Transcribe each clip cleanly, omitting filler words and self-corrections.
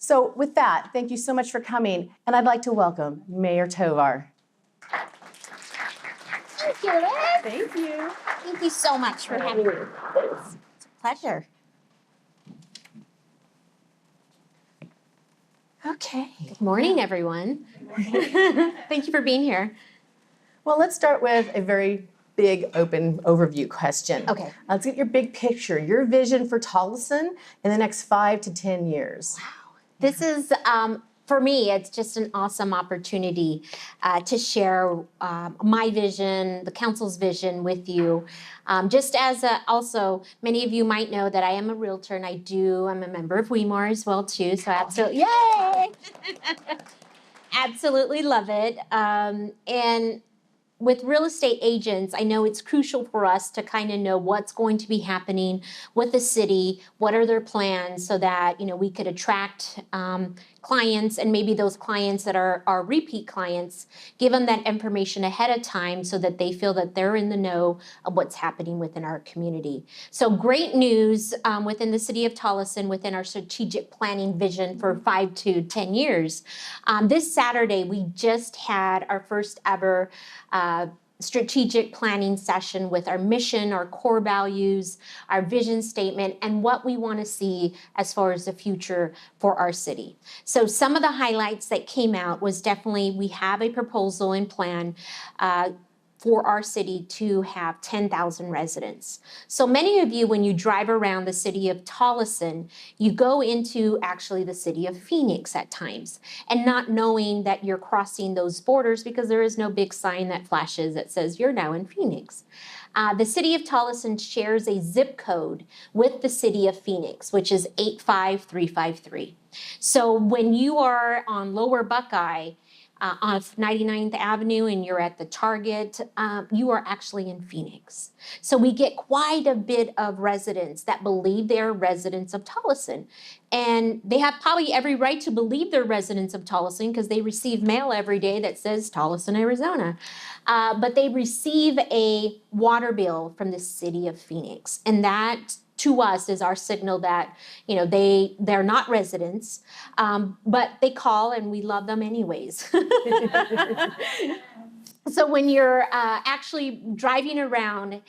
So with that, thank you so much for coming, and I'd like to welcome Mayor Tovar. Thank you, Liz. Thank you. Thank you so much for having me. It's a pleasure. Okay. Good morning, everyone. Thank you for being here. Well, let's start with a very big open overview question. Okay. Let's get your big picture, your vision for Tolleson in the next 5 to 10 years. Wow. This is, for me, it's just an awesome opportunity to share my vision, the council's vision with you. Just as also, many of you might know that I am a realtor and I'm a member of WeMar as well too, so absolutely, yay! Absolutely love it. And with real estate agents, I know it's crucial for us to kind of know what's going to be happening with the city, what are their plans, so that we could attract clients, and maybe those clients that are repeat clients, give them that information ahead of time so that they feel that they're in the know of what's happening within our community. So great news within the city of Tolleson, within our strategic planning vision for 5 to 10 years. This Saturday, we just had our first ever strategic planning session with our mission, our core values, our vision statement, and what we want to see as far as the future for our city. So some of the highlights that came out was definitely we have a proposal and plan for our city to have 10,000 residents. So many of you, when you drive around the city of Tolleson, you go into actually the city of Phoenix at times, and not knowing that you're crossing those borders because there is no big sign that flashes that says you're now in Phoenix. The city of Tolleson shares a zip code with the city of Phoenix, which is 85353. So when you are on Lower Buckeye, on 99th Avenue and you're at the Target, you are actually in Phoenix. So we get quite a bit of residents that believe they're residents of Tolleson. And they have probably every right to believe they're residents of Tolleson because they receive mail every day that says Tolleson, Arizona. But they receive a water bill from the city of Phoenix. And that to us is our signal that they're not residents, but they call and we love them anyways. So when you're actually driving around,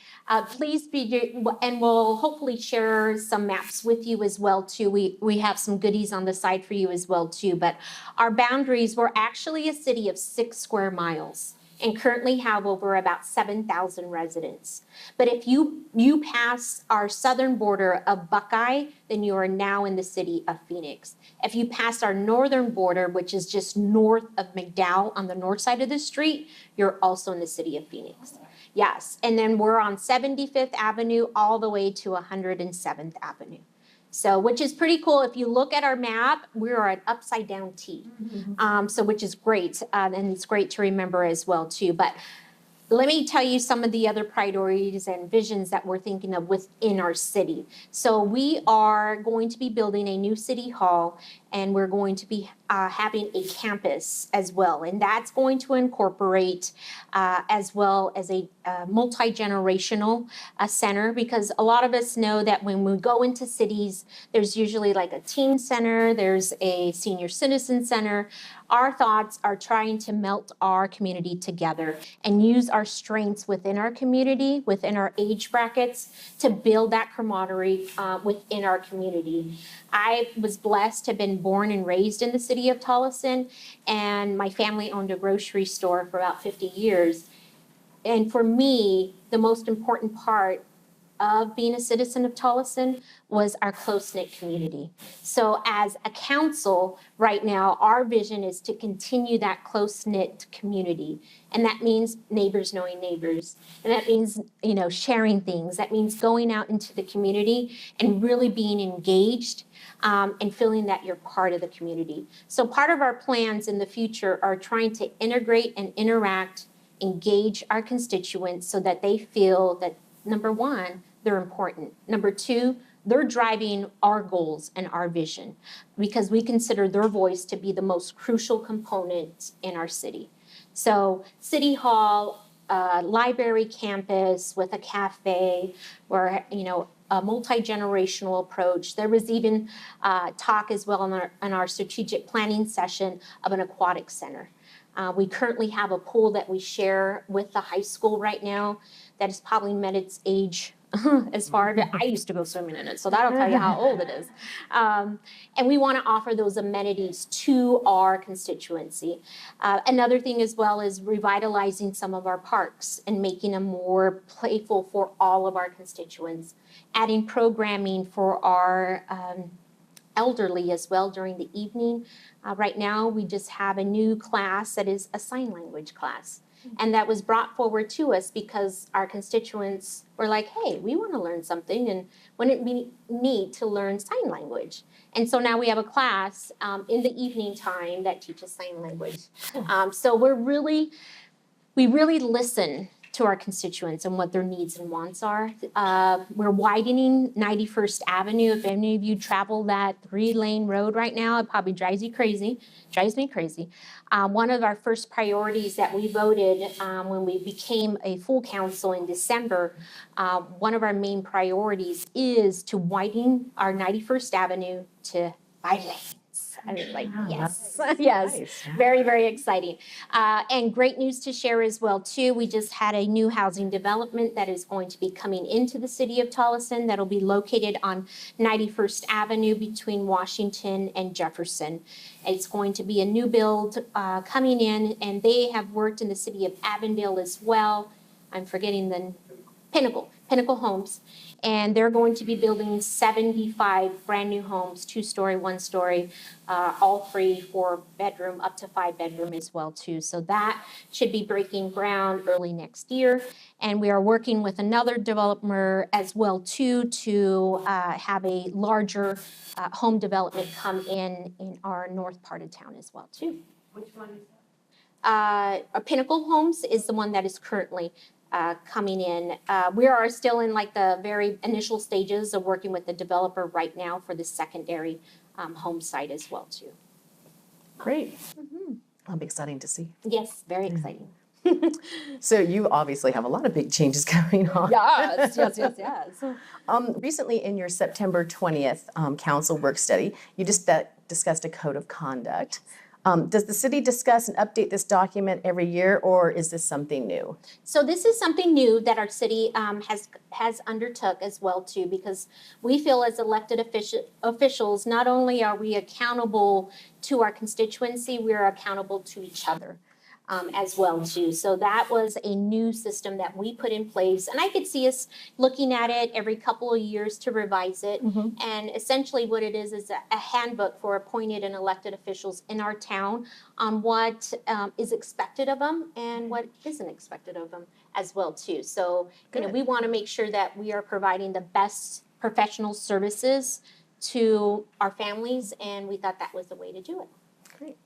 please be, and we'll hopefully share some maps with you as well too. We have some goodies on the side for you as well too. But our boundaries, we're actually a city of 6 square miles. And currently have over about 7,000 residents. But if you pass our southern border of Buckeye, then you are now in the city of Phoenix. If you pass our northern border, which is just north of McDowell on the north side of the street, you're also in the city of Phoenix. Yes, and then we're on 75th Avenue all the way to 107th Avenue. So, which is pretty cool. If you look at our map, we're an upside down T. So, which is great. And it's great to remember as well, too. But let me tell you some of the other priorities and visions that we're thinking of within our city. So we are going to be building a new city hall, and we're going to be having a campus as well. And that's going to incorporate as well as a multi-generational center, because a lot of us know that when we go into cities, there's usually like a teen center, there's a senior citizen center. Our thoughts are trying to melt our community together and use our strengths within our community, within our age brackets, to build that camaraderie within our community. I was blessed to have been born and raised in the city of Tolleson, and my family owned a grocery store for about 50 years. And for me, the most important part of being a citizen of Tolleson was our close-knit community. So as a council right now, our vision is to continue that close-knit community. And that means neighbors knowing neighbors. And that means, sharing things. That means going out into the community and really being engaged and feeling that you're part of the community. So part of our plans in the future are trying to integrate and interact, engage our constituents so that they feel that, number one, they're important. Number two, they're driving our goals and our vision because we consider their voice to be the most crucial component in our city. So City Hall, a library campus with a cafe, where, a multi-generational approach. There was even talk as well in our strategic planning session of an aquatic center. We currently have a pool that we share with the high school right now that has probably met its age as far as I used to go swimming in it, so that'll tell you how old it is. And we want to offer those amenities to our constituency. Another thing as well is revitalizing some of our parks and making them more playful for all of our constituents, adding programming for our elderly as well during the evening. Right now, we just have a new class that is a sign language class. And that was brought forward to us because our constituents were like, hey, we want to learn something, and wouldn't it be neat to learn sign language? And so now we have a class in the evening time that teaches sign language. So we really listen to our constituents and what their needs and wants are. We're widening 91st Avenue. If any of you travel that 3-lane road right now, it probably drives me crazy. One of our first priorities that we voted when we became a full council in December, one of our main priorities is to widen our 91st Avenue to 5 lanes. I was like, yes, yes, nice. Very, very exciting. And great news to share as well, too. We just had a new housing development that is going to be coming into the city of Tolleson that'll be located on 91st Avenue between Washington and Jefferson. It's going to be a new build coming in, and they have worked in the city of Avondale as well. I'm forgetting the Pinnacle Homes. And they're going to be building 75 brand new homes, 2-story, 1-story, all free, 4-bedroom, up to 5-bedroom as well too. So that should be breaking ground early next year. And we are working with another developer as well too to have a larger home development come in our north part of town as well too. Which one is that? Pinnacle Homes is the one that is currently coming in. We are still in like the very initial stages of working with the developer right now for the secondary home site as well too. Great. Mm-hmm. That'll be exciting to see. Yes, very exciting. So you obviously have a lot of big changes going on. Yes. Recently in your September 20th council work study, you just discussed a code of conduct. Does the city discuss and update this document every year, or is this something new? So this is something new that our city has undertook as well too, because we feel as elected officials, not only are we accountable to our constituency, we are accountable to each other. As well too. So that was a new system that we put in place, and I could see us looking at it every couple of years to revise it. Mm-hmm. And essentially what it is a handbook for appointed and elected officials in our town on what is expected of them and what isn't expected of them as well too. So we want to make sure that we are providing the best professional services to our families, and we thought that was the way to do it. Great.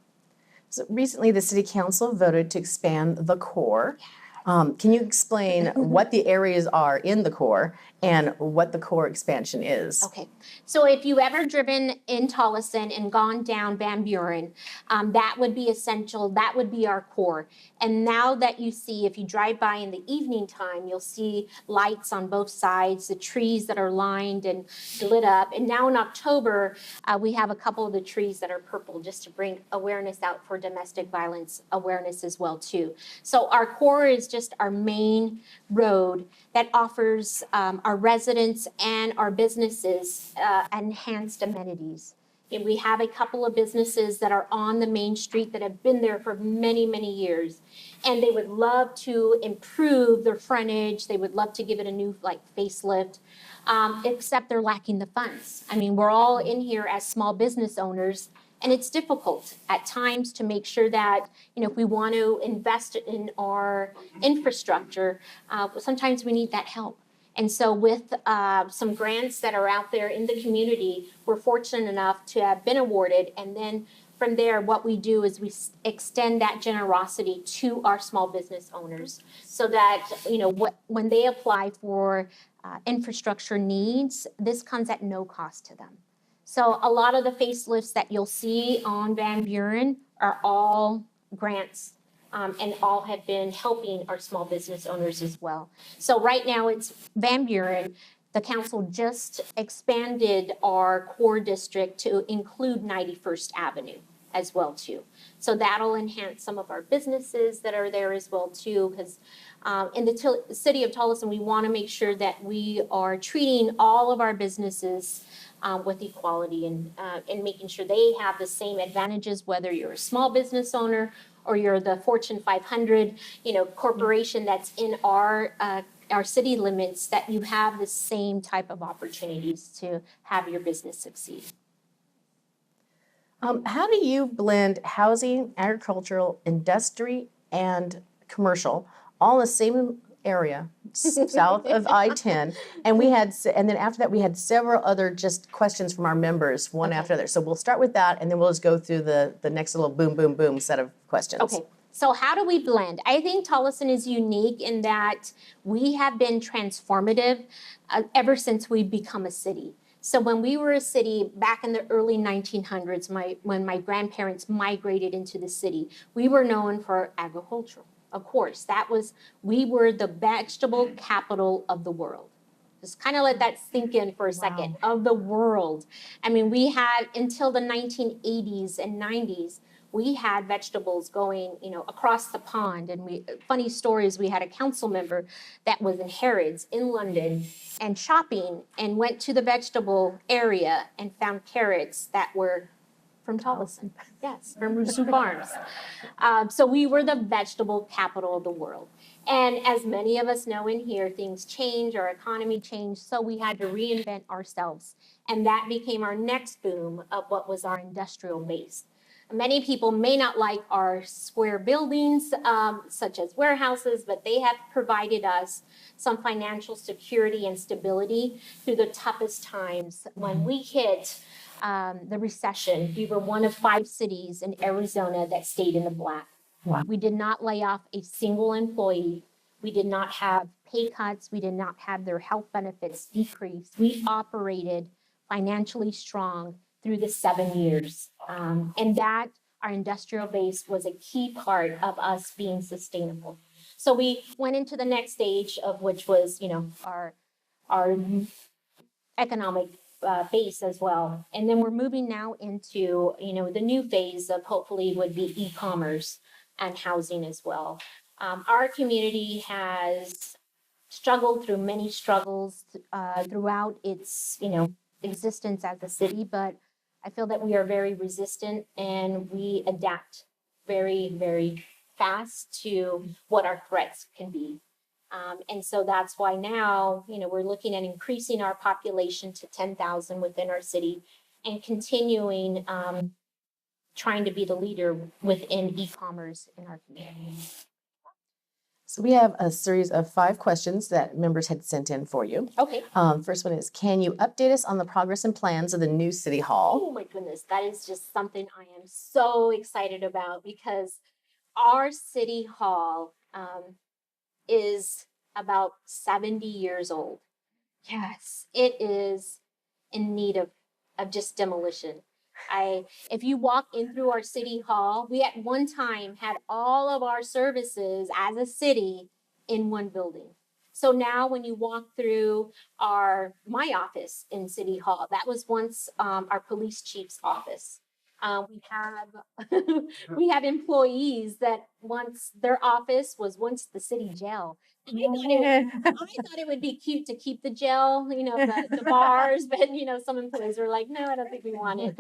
So recently, the City Council voted to expand the core. Can you explain what the areas are in the core and what the core expansion is? Okay, so if you've ever driven in Tolleson and gone down Van Buren, that would be essential. That would be our core. And now that you see, if you drive by in the evening time, you'll see lights on both sides, the trees that are lined and lit up. And now in October, we have a couple of the trees that are purple just to bring awareness out for domestic violence awareness as well too. So our core is just our main road that offers our residents and our businesses enhanced amenities. And we have a couple of businesses that are on the main street that have been there for many, many years. And they would love to improve their frontage. They would love to give it a new facelift, except they're lacking the funds. I mean, we're all in here as small business owners, and it's difficult at times to make sure that, if we want to invest in our infrastructure, sometimes we need that help. And so with some grants that are out there in the community, we're fortunate enough to have been awarded. And then from there, what we do is we extend that generosity to our small business owners so that, when they apply for infrastructure needs, this comes at no cost to them. So a lot of the facelifts that you'll see on Van Buren are all grants and all have been helping our small business owners as well. So right now it's Van Buren. The council just expanded our core district to include 91st Avenue as well too. So that'll enhance some of our businesses that are there as well too, because in the city of Tolleson, we want to make sure that we are treating all of our businesses with equality and making sure they have the same advantages, whether you're a small business owner or you're the Fortune 500, corporation that's in our city limits, that you have the same type of opportunities to have your business succeed. How do you blend housing, agricultural, industry, and commercial all in the same area south of I-10? And then after that, we had several other just questions from our members, one after the other. So we'll start with that, and then we'll just go through the next little boom, boom, boom set of questions. Okay. So how do we blend? I think Tolleson is unique in that we have been transformative ever since we've become a city. So when we were a city back in the early 1900s, when my grandparents migrated into the city, we were known for agriculture. Of course, we were the vegetable capital of the world. Just kind of let that sink in for a second, of the world. I mean, we had until the 1980s and 90s, we had vegetables going, across the pond. And funny stories, we had a council member that was in Harrods in London and shopping and went to the vegetable area and found carrots that were from Tolleson. Yes, from Rooster Farms. So we were the vegetable capital of the world. And as many of us know in here, things change, our economy changed, so we had to reinvent ourselves. And that became our next boom of what was our industrial base. Many people may not like our square buildings, such as warehouses, but they have provided us some financial security and stability through the toughest times. When we hit the recession, we were one of 5 cities in Arizona that stayed in the black. Wow. We did not lay off a single employee. We did not have pay cuts. We did not have their health benefits decrease. We operated financially strong through the 7 years. And that, our industrial base, was a key part of us being sustainable. So we went into the next stage of which was, our economic base as well. And then we're moving now into, the new phase of hopefully would be e-commerce and housing as well. Our community has struggled through many struggles throughout its, existence as a city, but I feel that we are very resistant and we adapt very, very fast to what our threats can be. And so that's why now, we're looking at increasing our population to 10,000 within our city and continuing trying to be the leader within e-commerce in our community. So we have a series of 5 questions that members had sent in for you. Okay. First one is, can you update us on the progress and plans of the new City Hall? Oh my goodness, that is just something I am so excited about, because our City Hall is about 70 years old. Yes, it is in need of just demolition. If you walk in through our City Hall, we at one time had all of our services as a city in one building. So now when you walk through my office in City Hall, that was once our police chief's office. We have employees that their office was once the city jail. I thought it would be cute to keep the jail, the bars, but some employees were like, no, I don't think we want it.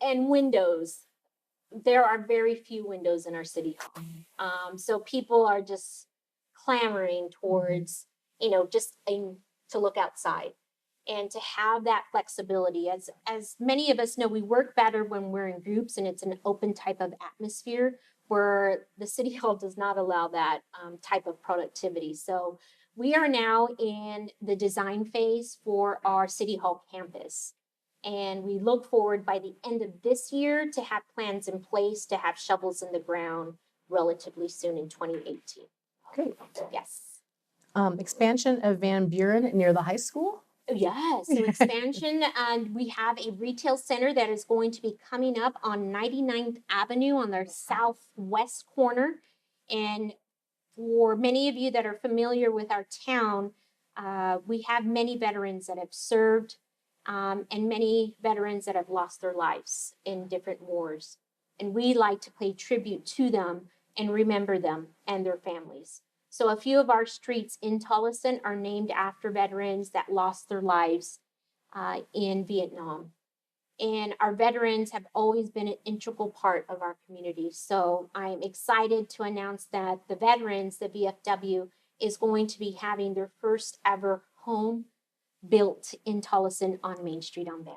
And windows. There are very few windows in our City Hall. So people are just clamoring towards, just to look outside. And to have that flexibility, as many of us know, we work better when we're in groups and it's an open type of atmosphere, where the City Hall does not allow that type of productivity. So we are now in the design phase for our City Hall campus. And we look forward by the end of this year to have plans in place to have shovels in the ground relatively soon in 2018. Great. Yes. Expansion of Van Buren near the high school? Yes, so expansion, and we have a retail center that is going to be coming up on 99th Avenue on their southwest corner. And for many of you that are familiar with our town, we have many veterans that have served and many veterans that have lost their lives in different wars. And we like to pay tribute to them and remember them and their families. So a few of our streets in Tolleson are named after veterans that lost their lives in Vietnam. And our veterans have always been an integral part of our community. So I'm excited to announce that the veterans, the VFW, is going to be having their first ever home built in Tolleson on Main Street on Van.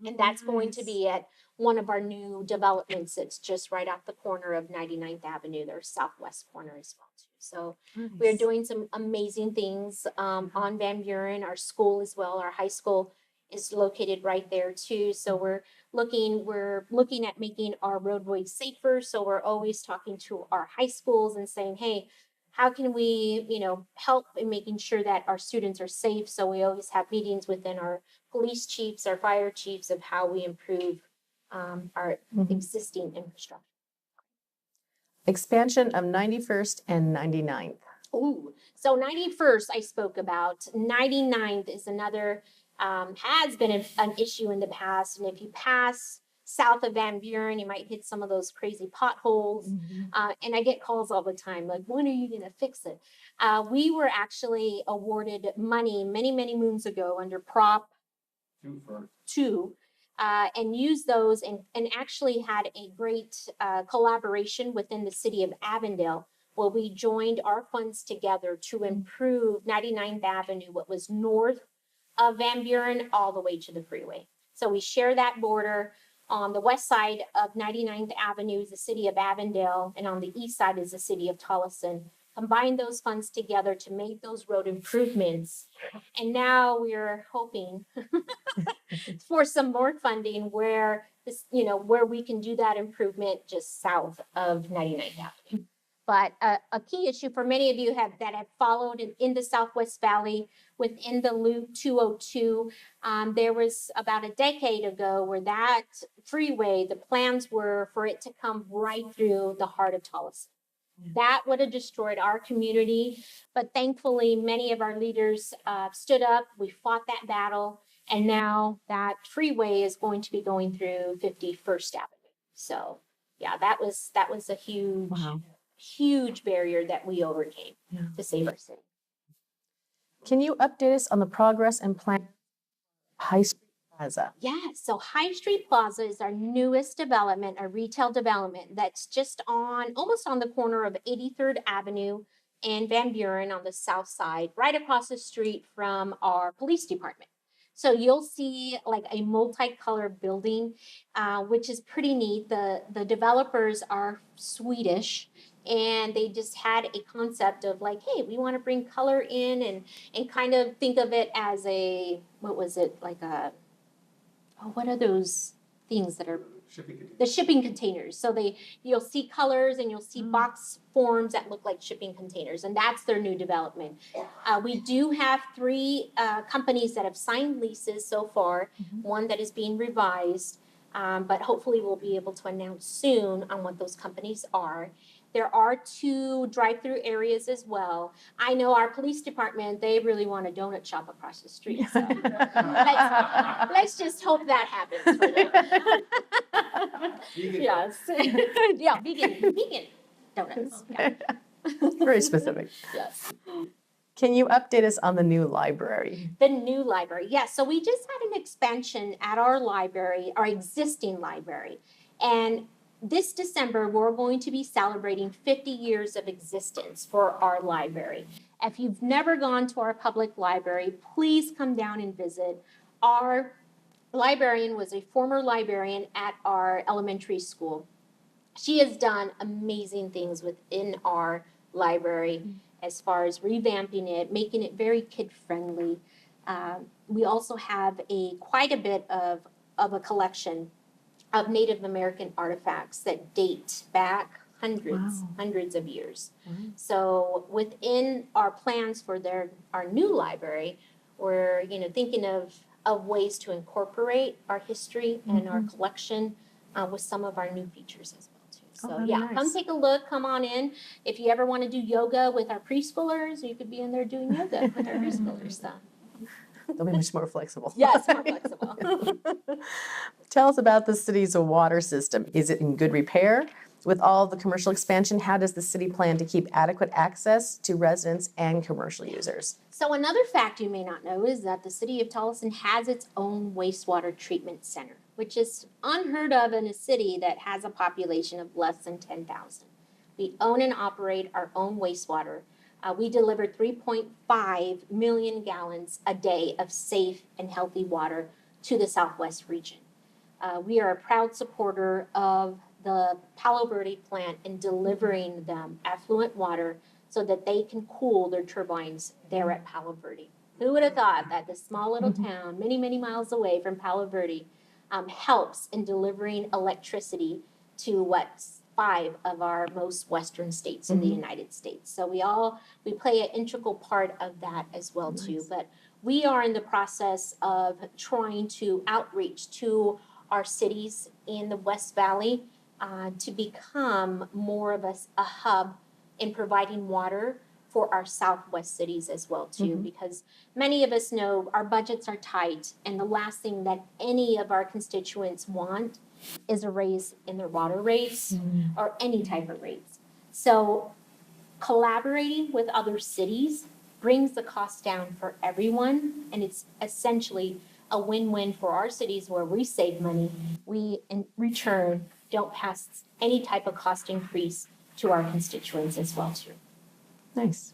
And that's going to be at one of our new developments. It's just right off the corner of 99th Avenue, their southwest corner as well too. So we're doing some amazing things on Van Buren, our school as well. Our high school is located right there too. So we're looking at making our roadways safer. So we're always talking to our high schools and saying, hey, how can we, help in making sure that our students are safe? So we always have meetings within our police chiefs, our fire chiefs of how we improve our existing infrastructure. Expansion of 91st and 99th. Ooh, so 91st I spoke about. 99th is another, has been an issue in the past. And if you pass south of Van Buren, you might hit some of those crazy potholes. And I get calls all the time, like, when are you going to fix it? We were actually awarded money many, many moons ago under Prop 2. And used those and actually had a great collaboration within the city of Avondale, where we joined our funds together to improve 99th Avenue, what was north of Van Buren, all the way to the freeway. So we share that border. On the west side of 99th Avenue is the city of Avondale, and on the east side is the city of Tolleson. Combine those funds together to make those road improvements. And now we're hoping for some more funding where where we can do that improvement just south of 99th Avenue. But a key issue for many of you that have followed in the Southwest Valley within the Loop 202, there was about a decade ago where that freeway, the plans were for it to come right through the heart of Tolleson. That would have destroyed our community, but thankfully many of our leaders stood up. We fought that battle, and now that freeway is going to be going through 51st Avenue. So yeah, that was a huge barrier that we overcame to save our city. Can you update us on the progress and plan High Street Plaza? Yeah, so High Street Plaza is our newest development, a retail development that's just almost on the corner of 83rd Avenue and Van Buren on the south side, right across the street from our police department. So you'll see like a multicolored building, which is pretty neat. The developers are Swedish, and they just had a concept of like, hey, we want to bring color in and kind of think of it as what are those things that are the shipping containers? So you'll see colors and you'll see box forms that look like shipping containers, and that's their new development. We do have 3 companies that have signed leases so far, one that is being revised, but hopefully we'll be able to announce soon on what those companies are. There are 2 drive-through areas as well. I know our police department, they really want a donut shop across the street. So let's just hope that happens for them. Yes. Yeah, vegan donuts. Yeah. Very specific. Yes. Can you update us on the new library? The new library. Yes. So we just had an expansion at our library, our existing library. And this December, we're going to be celebrating 50 years of existence for our library. If you've never gone to our public library, please come down and visit. Our librarian was a former librarian at our elementary school. She has done amazing things within our library as far as revamping it, making it very kid-friendly. We also have quite a bit of a collection of Native American artifacts that date back hundreds of years. So within our plans for our new library, we're, thinking of ways to incorporate our history and our collection with some of our new features as well too. So that'd be yeah, nice. come take a look, come on in. If you ever want to do yoga with our preschoolers, you could be in there doing yoga with our preschoolers. So. They'll be much more flexible. Yes, more flexible. Tell us about the city's water system. Is it in good repair? With all the commercial expansion, how does the city plan to keep adequate access to residents and commercial users? So another fact you may not know is that the city of Tolleson has its own wastewater treatment center, which is unheard of in a city that has a population of less than 10,000. We own and operate our own wastewater. We deliver 3.5 million gallons a day of safe and healthy water to the Southwest region. We are a proud supporter of the Palo Verde plant in delivering them affluent water so that they can cool their turbines there at Palo Verde. Who would have thought that this small little town, many, many miles away from Palo Verde, helps in delivering electricity to 5 of our most western states in the United States. So we play an integral part of that as well too. But we are in the process of trying to outreach to our cities in the West Valley to become more of a hub in providing water for our Southwest cities as well too, because many of us know our budgets are tight, and the last thing that any of our constituents want is a raise in their water rates or any type of rates. So collaborating with other cities brings the cost down for everyone, and it's essentially a win-win for our cities where we save money. We, in return, don't pass any type of cost increase to our constituents as well too. Nice.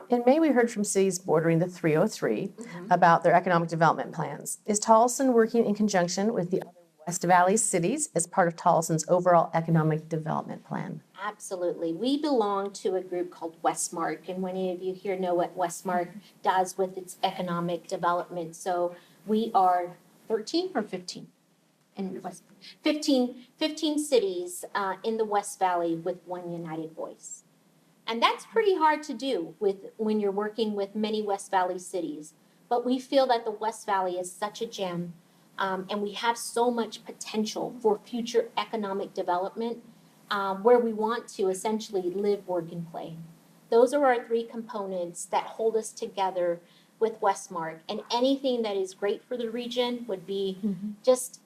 In May, we heard from cities bordering the 303 about their economic development plans. Is Tolleson working in conjunction with the other West Valley cities as part of Tolleson's overall economic development plan? Absolutely. We belong to a group called Westmark, and many of you here know what Westmark does with its economic development. So we are 13 or 15 in 15 cities in the West Valley with one united voice. And that's pretty hard to do when you're working with many West Valley cities. But we feel that the West Valley is such a gem, and we have so much potential for future economic development where we want to essentially live, work, and play. Those are our 3 components that hold us together with Westmark. And anything that is great for the region would be just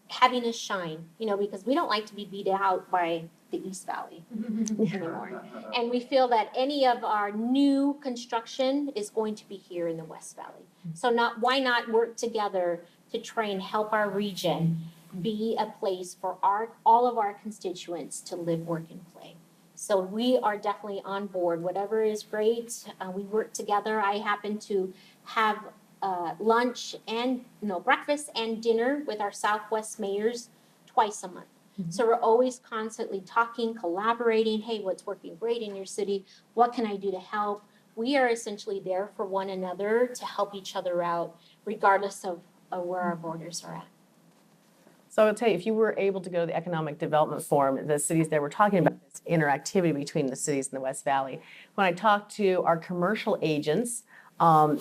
having us shine, because we don't like to be beat out by the East Valley anymore. And we feel that any of our new construction is going to be here in the West Valley. So why not work together to try and help our region be a place for all of our constituents to live, work, and play. So we are definitely on board. Whatever is great, we work together. I happen to have lunch and breakfast and dinner with our Southwest mayors twice a month. So we're always constantly talking, collaborating. Hey, what's working great in your city? What can I do to help? We are essentially there for one another to help each other out, regardless of where our borders are at. So I'll tell you, if you were able to go to the Economic Development Forum, the cities that were talking about this interactivity between the cities in the West Valley, when I talked to our commercial agents, that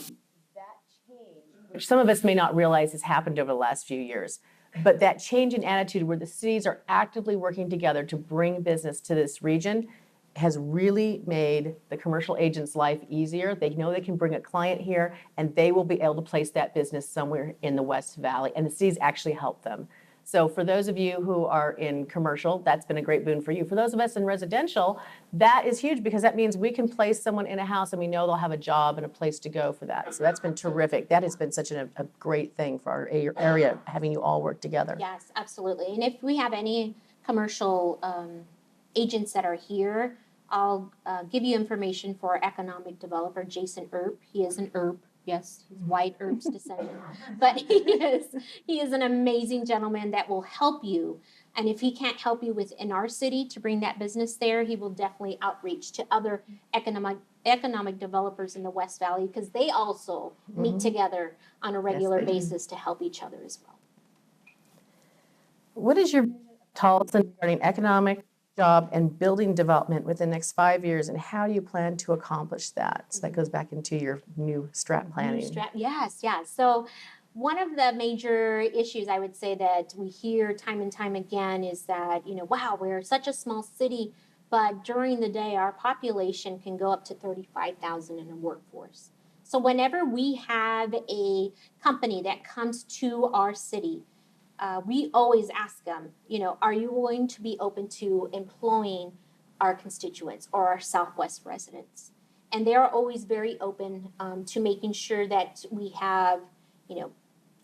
change, which some of us may not realize has happened over the last few years, but that change in attitude where the cities are actively working together to bring business to this region has really made the commercial agent's life easier. They know they can bring a client here and they will be able to place that business somewhere in the West Valley, and the cities actually help them. So for those of you who are in commercial, that's been a great boon for you. For those of us in residential, that is huge because that means we can place someone in a house and we know they'll have a job and a place to go for that. So that's been terrific. That has been such a great thing for our area, having you all work together. Yes, absolutely. And if we have any commercial agents that are here, I'll give you information for our economic developer, Jason Earp. He is an Earp. Yes, he's white Earp's descendant. But he is an amazing gentleman that will help you. And if he can't help you within our city to bring that business there, he will definitely outreach to other economic developers in the West Valley because they also meet together on a regular basis to help each other as well. What is your vision of Tolleson regarding economic job and building development within the next 5 years, and how do you plan to accomplish that? So that goes back into your new strat planning. Yes, yes. So one of the major issues I would say that we hear time and time again is that, wow, we're such a small city, but during the day our population can go up to 35,000 in a workforce. So whenever we have a company that comes to our city, we always ask them, are you going to be open to employing our constituents or our Southwest residents? And they are always very open to making sure that we have,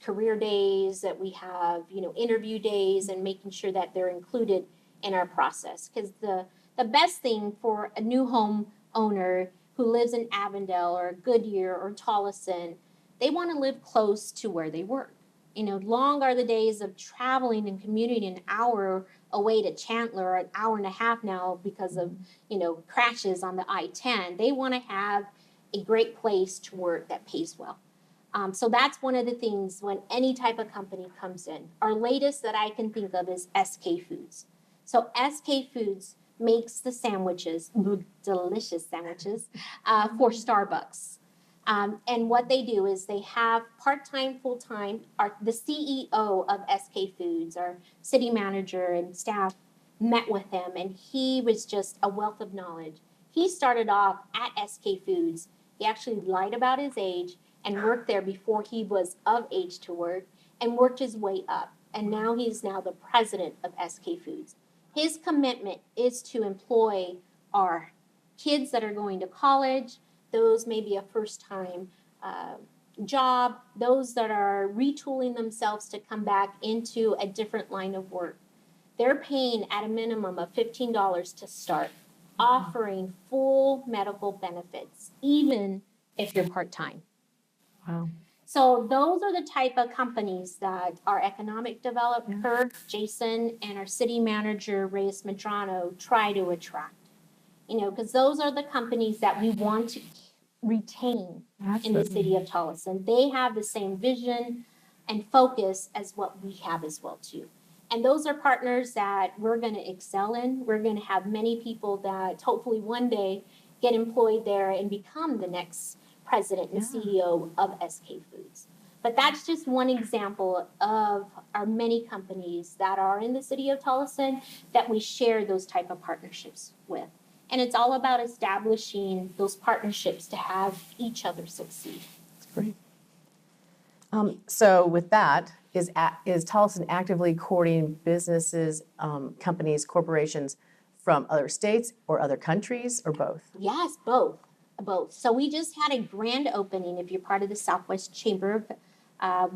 career days, that we have, interview days, and making sure that they're included in our process. Because the best thing for a new home owner who lives in Avondale or Goodyear or Tolleson, they want to live close to where they work. Long are the days of traveling and commuting an hour away to Chandler, or an hour and a half now because of, crashes on the I-10. They want to have a great place to work that pays well. So that's one of the things when any type of company comes in. Our latest that I can think of is SK Foods. So SK Foods makes the sandwiches, delicious sandwiches, for Starbucks. And what they do is they have part-time, full-time. The CEO of SK Foods, our city manager and staff, met with him, and he was just a wealth of knowledge. He started off at SK Foods. He actually lied about his age and worked there before he was of age to work, and worked his way up. And now he's the president of SK Foods. His commitment is to employ our kids that are going to college, those maybe a first-time job, those that are retooling themselves to come back into a different line of work. They're paying at a minimum of $15 to start, offering full medical benefits, even if you're part-time. Wow. So those are the type of companies that our economic developer, Jason, and our city manager, Reyes Medrano, try to attract. Because those are the companies that we want to retain in the city of Tolleson. They have the same vision and focus as what we have as well too. And those are partners that we're going to excel in. We're going to have many people that hopefully one day get employed there and become the next president and CEO of SK Foods. But that's just one example of our many companies that are in the city of Tolleson that we share those type of partnerships with. And it's all about establishing those partnerships to have each other succeed. That's great. So with that, is Tolleson actively courting businesses, companies, corporations from other states or other countries, or both? Yes, both. So we just had a grand opening. If you're part of the Southwest Chamber,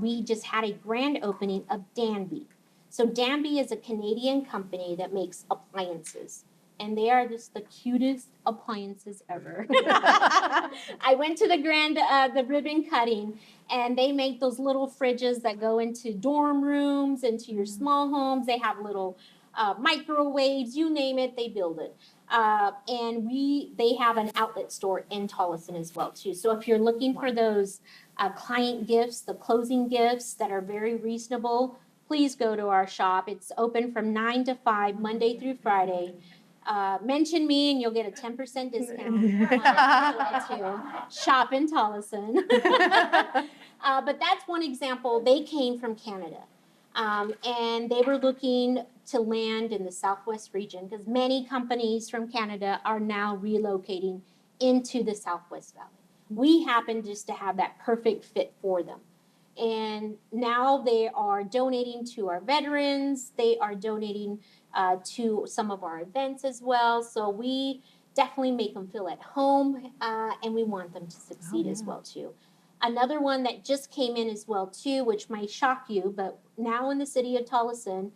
we just had a grand opening of Danby. So Danby is a Canadian company that makes appliances. And they are just the cutest appliances ever. I went to the ribbon cutting, and they make those little fridges that go into dorm rooms, into your small homes. They have little microwaves, you name it, they build it. And they have an outlet store in Tolleson as well too. So if you're looking for those client gifts, the closing gifts that are very reasonable, please go to our shop. It's open from 9 to 5, Monday through Friday. Mention me and you'll get a 10% discount to shop in Tolleson. But that's one example. They came from Canada. And they were looking to land in the Southwest region because many companies from Canada are now relocating into the Southwest Valley. We happen just to have that perfect fit for them. And now they are donating to our veterans. They are donating to some of our events as well. So we definitely make them feel at home, and we want them to succeed as well too. Another one that just came in as well too, which might shock you, but now in the city of Tolleson,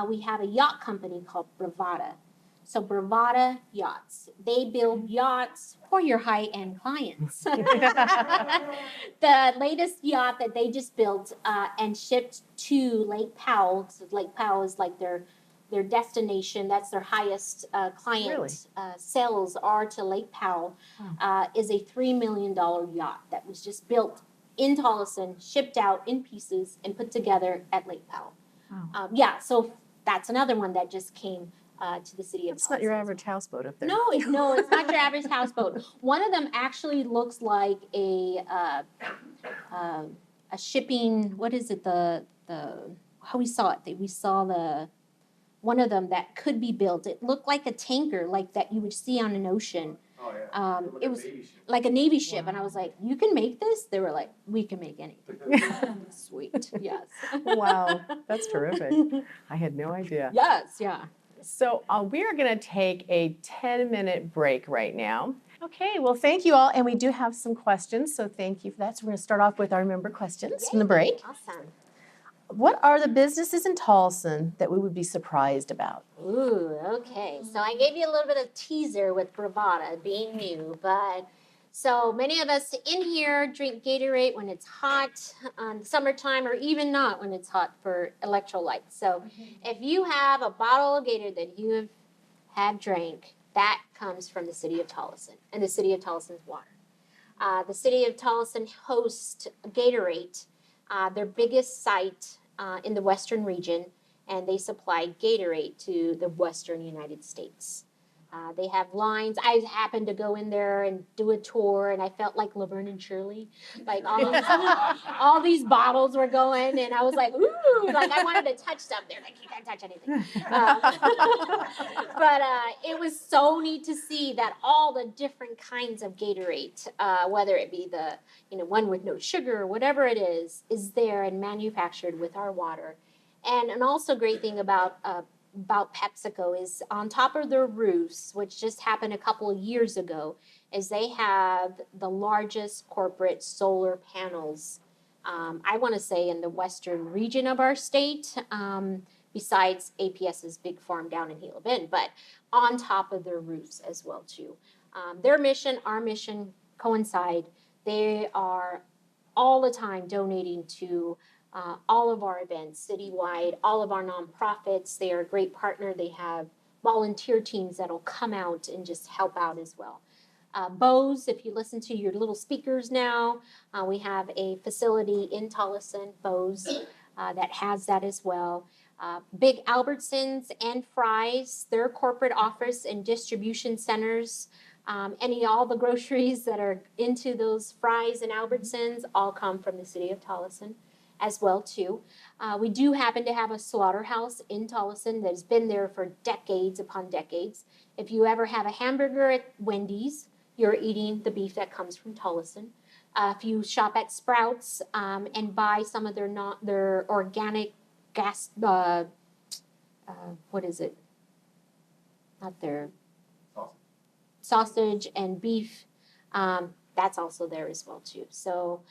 we have a yacht company called Bravada. So Bravada Yachts, they build yachts for your high-end clients. The latest yacht that they just built and shipped to Lake Powell, so Lake Powell is like their destination, that's their highest client Really? Sales are to Lake Powell, is a $3 million yacht that was just built in Tolleson, shipped out in pieces, and put together at Lake Powell. Wow. So that's another one that just came to the city of It's not your Tolleson. average houseboat up there. No, it's not your average houseboat. One of them actually looks like a shipping. What is it? How we saw it? We saw one of them that could be built. It looked like a tanker, like that you would see on an ocean. Oh, yeah. It was like a Navy ship, and I was like, "You can make this?" They were like, "We can make anything." Sweet, yes. Wow, that's terrific. I had no idea. Yes, yeah. So we are going to take a 10-minute break right now. Okay, well, thank you all. And we do have some questions, so thank you for that. So we're going to start off with our member questions from the break. Awesome. What are the businesses in Tolleson that we would be surprised about? Ooh, okay. So I gave you a little bit of teaser with Bravada being new, but so many of us in here drink Gatorade when it's hot on summertime or even not when it's hot for electrolytes. So if you have a bottle of Gatorade that you have drank, that comes from the city of Tolleson and the city of Tolleson's water. The city of Tolleson hosts Gatorade, their biggest site in the western region, and they supply Gatorade to the western United States. They have lines. I happened to go in there and do a tour, and I felt like Laverne and Shirley. Like all these bottles were going, and I was like, ooh, like I wanted to touch something. Like, you can't touch anything. But it was so neat to see that all the different kinds of Gatorade, whether it be the one with no sugar or whatever it is there and manufactured with our water. And an also great thing about PepsiCo is on top of their roofs, which just happened a couple of years ago, is they have the largest corporate solar panels, I want to say in the western region of our state, besides APS's big farm down in Gila Bend, but on top of their roofs as well too. Their mission, our mission coincide. They are all the time donating to all of our events citywide, all of our nonprofits. They are a great partner. They have volunteer teams that'll come out and just help out as well. Bose, if you listen to your little speakers now, we have a facility in Tolleson, Bose, that has that as well. Big Albertsons and Fry's, their corporate office and distribution centers, all the groceries that are into those Fry's and Albertsons all come from the city of Tolleson as well too. We do happen to have a slaughterhouse in Tolleson that has been there for decades upon decades. If you ever have a hamburger at Wendy's, you're eating the beef that comes from Tolleson. If you shop at Sprouts and buy some of their organic what is it? Not their sausage and beef. That's also there as well too. So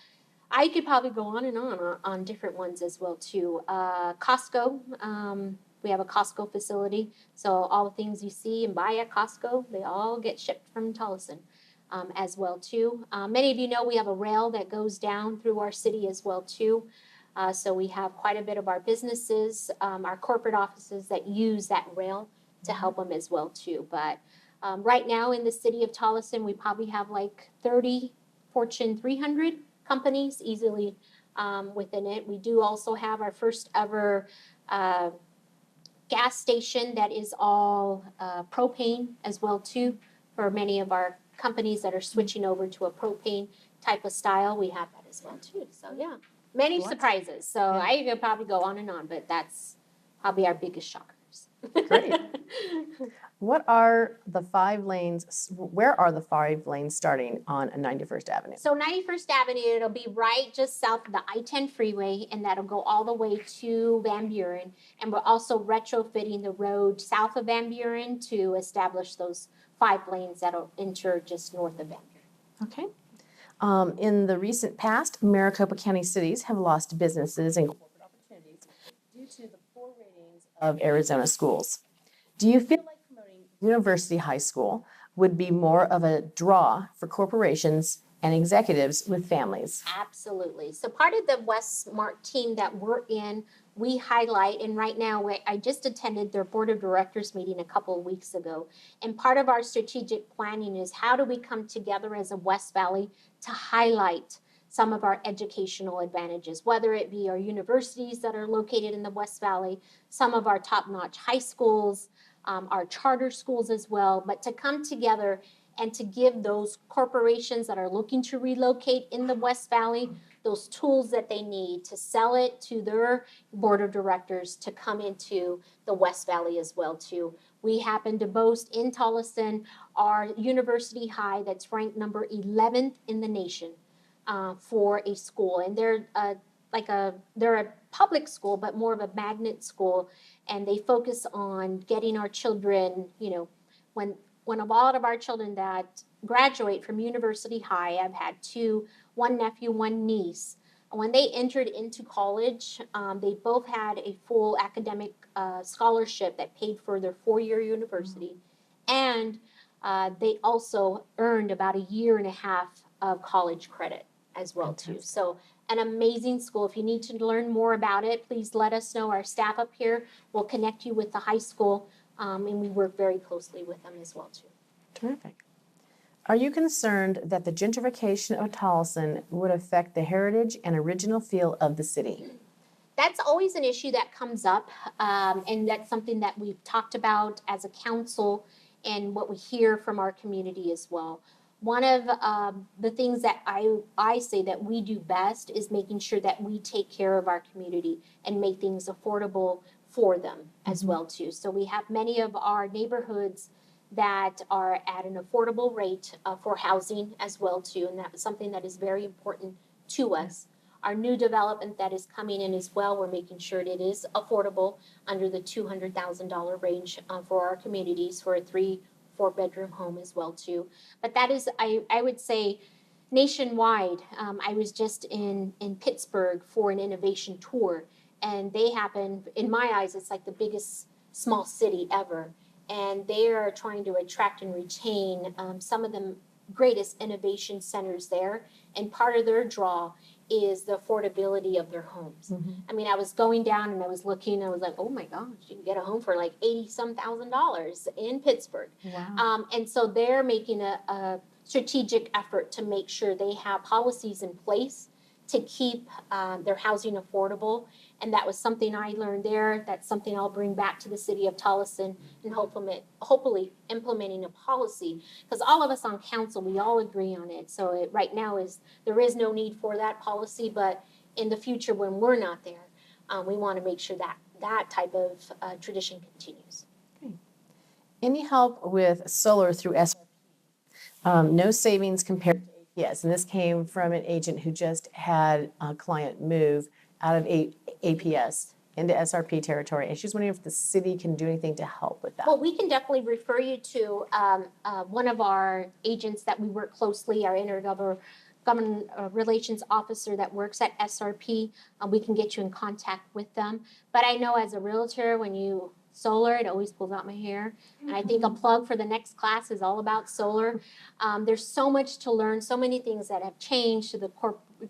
I could probably go on and on different ones as well too. Costco, we have a Costco facility, so all the things you see and buy at Costco, they all get shipped from Tolleson as well too. Many of you know we have a rail that goes down through our city as well too. So we have quite a bit of our businesses, our corporate offices that use that rail to help them as well too. But right now in the city of Tolleson, we probably have like 30 Fortune 300 companies easily within it. We do also have our first ever gas station that is all propane as well too. For many of our companies that are switching over to a propane type of style, we have that as well too. So yeah, many surprises. So yeah. I could probably go on and on, but that's probably our biggest shockers. Great. What are the 5 lanes, where are the 5 lanes starting on 91st Avenue? So 91st Avenue, it'll be right just south of the I-10 freeway, and that'll go all the way to Van Buren. And we're also retrofitting the road south of Van Buren to establish those 5 lanes that'll enter just north of Van Buren. Okay. In the recent past, Maricopa County cities have lost businesses and corporate opportunities due to the poor ratings of Arizona schools. Do you feel like promoting University High School would be more of a draw for corporations and executives with families? Absolutely. So part of the Westmark team that we're in, we highlight, and right now I just attended their board of directors meeting a couple of weeks ago. And part of our strategic planning is how do we come together as a West Valley to highlight some of our educational advantages, whether it be our universities that are located in the West Valley, some of our top-notch high schools, our charter schools as well, but to come together and to give those corporations that are looking to relocate in the West Valley those tools that they need to sell it to their board of directors to come into the West Valley as well too. We happen to boast in Tolleson our university high that's ranked number 11th in the nation for a school, and they're a public school, but more of a magnet school, and they focus on getting our children, when a lot of our children that graduate from university high, I've had one nephew, one niece. When they entered into college, they both had a full academic scholarship that paid for their 4-year university, and they also earned about a year and a half of college credit as well too. So an amazing school. If you need to learn more about it, please let us know. Our staff up here will connect you with the high school, and we work very closely with them as well too. Terrific. Are you concerned that the gentrification of Tolleson would affect the heritage and original feel of the city? That's always an issue that comes up, and that's something that we've talked about as a council and what we hear from our community as well. One of the things that I say that we do best is making sure that we take care of our community and make things affordable for them as well too. So we have many of our neighborhoods that are at an affordable rate for housing as well too, and that is something that is very important to us. Our new development that is coming in as well, we're making sure that it is affordable under the $200,000 range for our communities for a 3-4 bedroom home as well too. But that is, I would say, nationwide. I was just in Pittsburgh for an innovation tour, and they happen, in my eyes, it's like the biggest small city ever. And they are trying to attract and retain some of the greatest innovation centers there. And part of their draw is the affordability of their homes. I mean, I was going down and I was looking, I was like, oh my gosh, you can get a home for like $80-some thousand in Pittsburgh. Wow. And so they're making a strategic effort to make sure they have policies in place to keep their housing affordable. And that was something I learned there. That's something I'll bring back to the city of Tolleson and hopefully implementing a policy. Because all of us on council, we all agree on it. So right now there is no need for that policy, but in the future when we're not there, we want to make sure that that type of tradition continues. Okay. Any help with solar through SRP? No savings compared to APS. And this came from an agent who just had a client move out of APS into SRP territory. And she's wondering if the city can do anything to help with that. Well, we can definitely refer you to one of our agents that we work closely, our intergovernment relations officer that works at SRP. We can get you in contact with them. But I know as a realtor, when you solar, it always pulls out my hair. And I think a plug for the next class is all about solar. There's so much to learn, so many things that have changed to the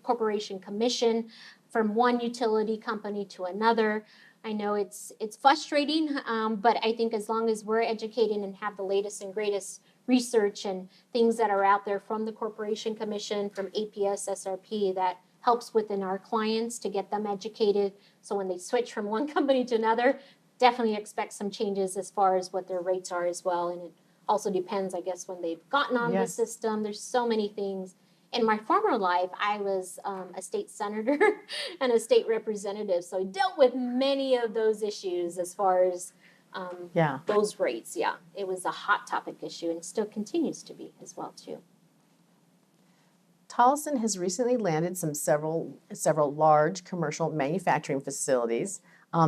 corporation commission from one utility company to another. I know it's frustrating, but I think as long as we're educating and have the latest and greatest research and things that are out there from the Corporation Commission, from APS, SRP, that helps within our clients to get them educated. So when they switch from one company to another, definitely expect some changes as far as what their rates are as well. And it also depends, I guess, when they've gotten on the system. There's so many things. In my former life, I was a state senator and a state representative, so I dealt with many of those issues as far as those rates. Yeah, it was a hot topic issue, and it still continues to be as well too. Tolleson has recently landed several large commercial manufacturing facilities,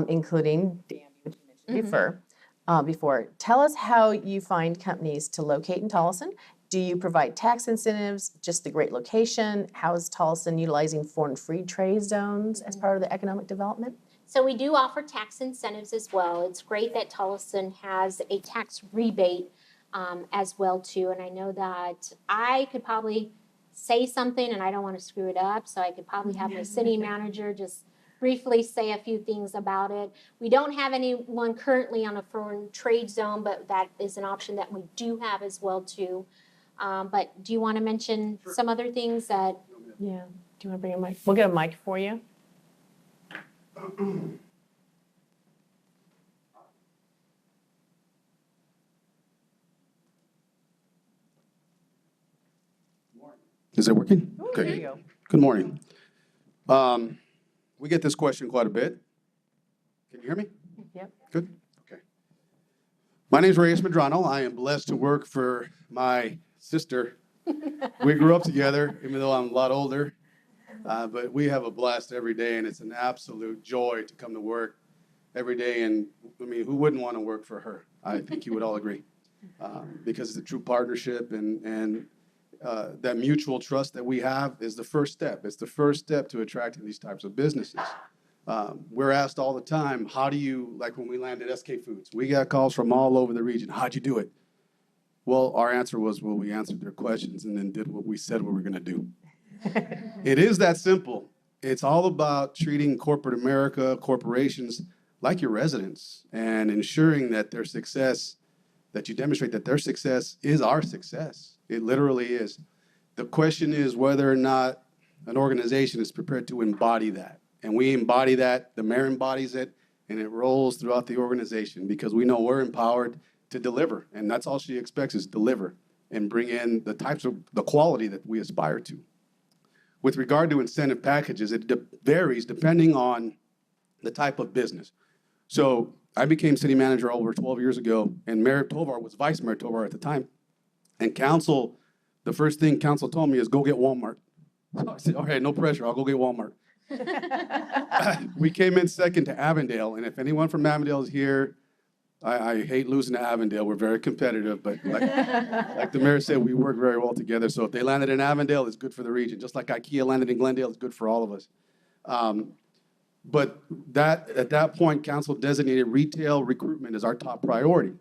including Danby, which you mentioned before. Tell us how you find companies to locate in Tolleson. Do you provide tax incentives, just the great location? How is Tolleson utilizing foreign free trade zones as part of the economic development? So we do offer tax incentives as well. It's great that Tolleson has a tax rebate as well too. And I know that I could probably say something and I don't want to screw it up. So I could probably have my city manager just briefly say a few things about it. We don't have anyone currently on a foreign trade zone, but that is an option that we do have as well too. But do you want to mention some other things that? Yeah. Do you want to bring a mic? We'll get a mic for you. Is it working? There you go. Good morning. We get this question quite a bit. Can you hear me? Yep. Good? Okay. My name is Reyes Medrano. I am blessed to work for my sister. We grew up together, even though I'm a lot older. But we have a blast every day, and it's an absolute joy to come to work every day. And I mean, who wouldn't want to work for her? I think you would all agree. Because it's a true partnership, and that mutual trust that we have is the first step. It's the first step to attracting these types of businesses. We're asked all the time, how do you, like when we landed SK Foods, we got calls from all over the region. How'd you do it? Well, our answer was, well, we answered their questions and then did what we said we were going to do. It is that simple. It's all about treating corporate America, corporations, like your residents, and ensuring that their success, that you demonstrate that their success is our success. It literally is. The question is whether or not an organization is prepared to embody that. And we embody that, the mayor embodies it, and it rolls throughout the organization because we know we're empowered to deliver. And that's all she expects is deliver and bring in the types of, the quality that we aspire to. With regard to incentive packages, it varies depending on the type of business. So I became city manager over 12 years ago, and Mayor Tovar was Vice Mayor Tovar at the time. And council, the first thing council told me is go get Walmart. I said, all right, no pressure, I'll go get Walmart. We came in second to Avondale, and if anyone from Avondale is here, I hate losing to Avondale. We're very competitive, but like the mayor said, we work very well together. So if they landed in Avondale, it's good for the region. Just like IKEA landed in Glendale, it's good for all of us. But at that point, council designated retail recruitment as our top priority.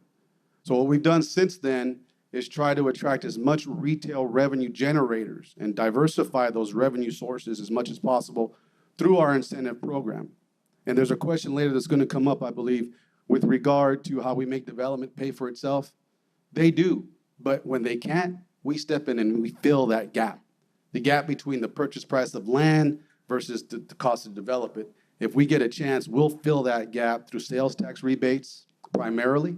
So what we've done since then is try to attract as much retail revenue generators and diversify those revenue sources as much as possible through our incentive program. And there's a question later that's going to come up, I believe, with regard to how we make development pay for itself. They do, but when they can't, we step in and we fill that gap. The gap between the purchase price of land versus the cost to develop it. If we get a chance, we'll fill that gap through sales tax rebates primarily.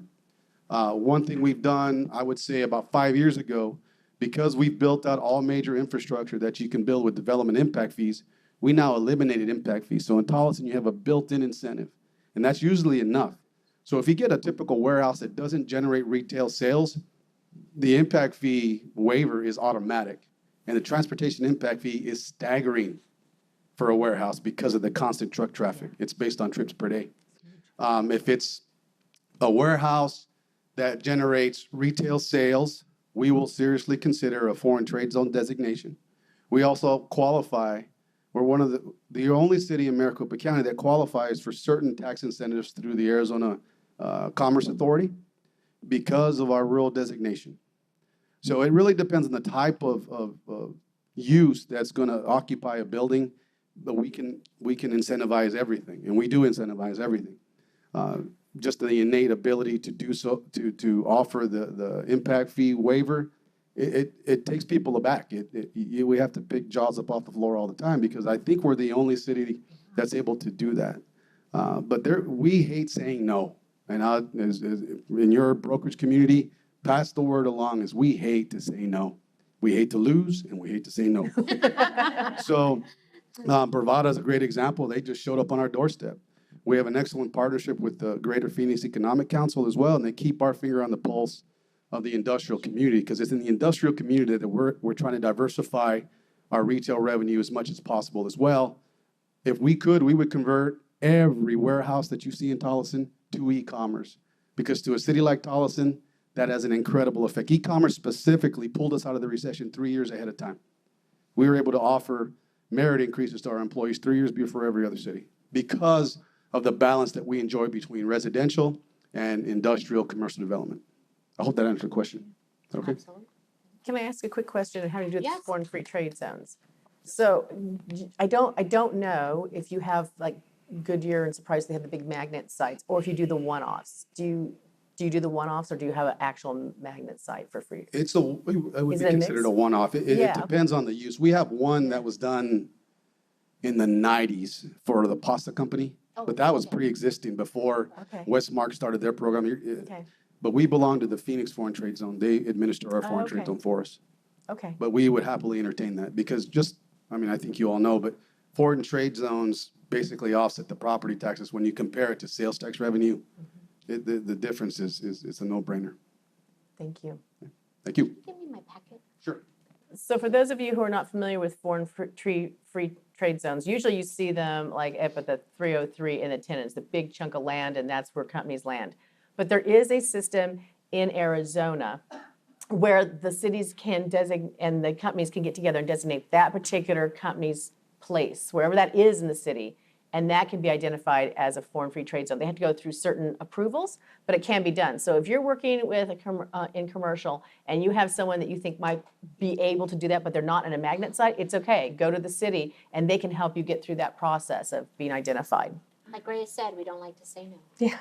One thing we've done, I would say about 5 years ago, because we've built out all major infrastructure that you can build with development impact fees, we now eliminated impact fees. So in Tolleson, you have a built-in incentive, and that's usually enough. So if you get a typical warehouse that doesn't generate retail sales, the impact fee waiver is automatic, and the transportation impact fee is staggering for a warehouse because of the constant truck traffic. It's based on trips per day. If it's a warehouse that generates retail sales, we will seriously consider a foreign trade zone designation. We also qualify, we're one of the only city in Maricopa County that qualifies for certain tax incentives through the Arizona Commerce Authority because of our rural designation. So it really depends on the type of use that's going to occupy a building, but we can incentivize everything, and we do incentivize everything. Just the innate ability to do so, to offer the impact fee waiver, it takes people aback. We have to pick jaws up off the floor all the time because I think we're the only city that's able to do that. But we hate saying no. And in your brokerage community, pass the word along as we hate to say no. We hate to lose and we hate to say no. So Bravada is a great example. They just showed up on our doorstep. We have an excellent partnership with the Greater Phoenix Economic Council as well, and they keep our finger on the pulse of the industrial community because it's in the industrial community that we're trying to diversify our retail revenue as much as possible as well. If we could, we would convert every warehouse that you see in Tolleson to e-commerce because to a city like Tolleson, that has an incredible effect. E-commerce specifically pulled us out of the recession 3 years ahead of time. We were able to offer merit increases to our employees 3 years before every other city because of the balance that we enjoy between residential and industrial commercial development. I hope that answered the question. Is that okay? Absolutely. Can I ask a quick question on how to do Yes. the foreign free trade zones? So I don't know if you have like Goodyear and Surprise, they have the big magnet sites, or if you do the one-offs. Do you do the one-offs or do you have an actual magnet site for free? It would be Is it a mix? considered a one-off. It Yeah. depends on the use. We have one that was done in the 90s for the pasta company, Oh, but that was okay. pre-existing before Okay. Westmark started their program. Okay. But we belong to the Phoenix Foreign Trade Zone. They administer our foreign trade okay. zone for us. Okay. But we would happily entertain that because I think you all know, but foreign trade zones basically offset the property taxes. When you compare it to sales tax revenue, the difference is a no-brainer. Thank you. Thank you. Give me my packet. Sure. So for those of you who are not familiar with foreign free trade zones, usually you see them like up at the 303 and the 10. It's the big chunk of land, and that's where companies land. But there is a system in Arizona where the cities can designate and the companies can get together and designate that particular company's place, wherever that is in the city, and that can be identified as a foreign free trade zone. They have to go through certain approvals, but it can be done. So if you're working with in commercial and you have someone that you think might be able to do that, but they're not in a magnet site, it's okay. Go to the city and they can help you get through that process of being identified. Like Reyes said, we don't like to say no. Yeah.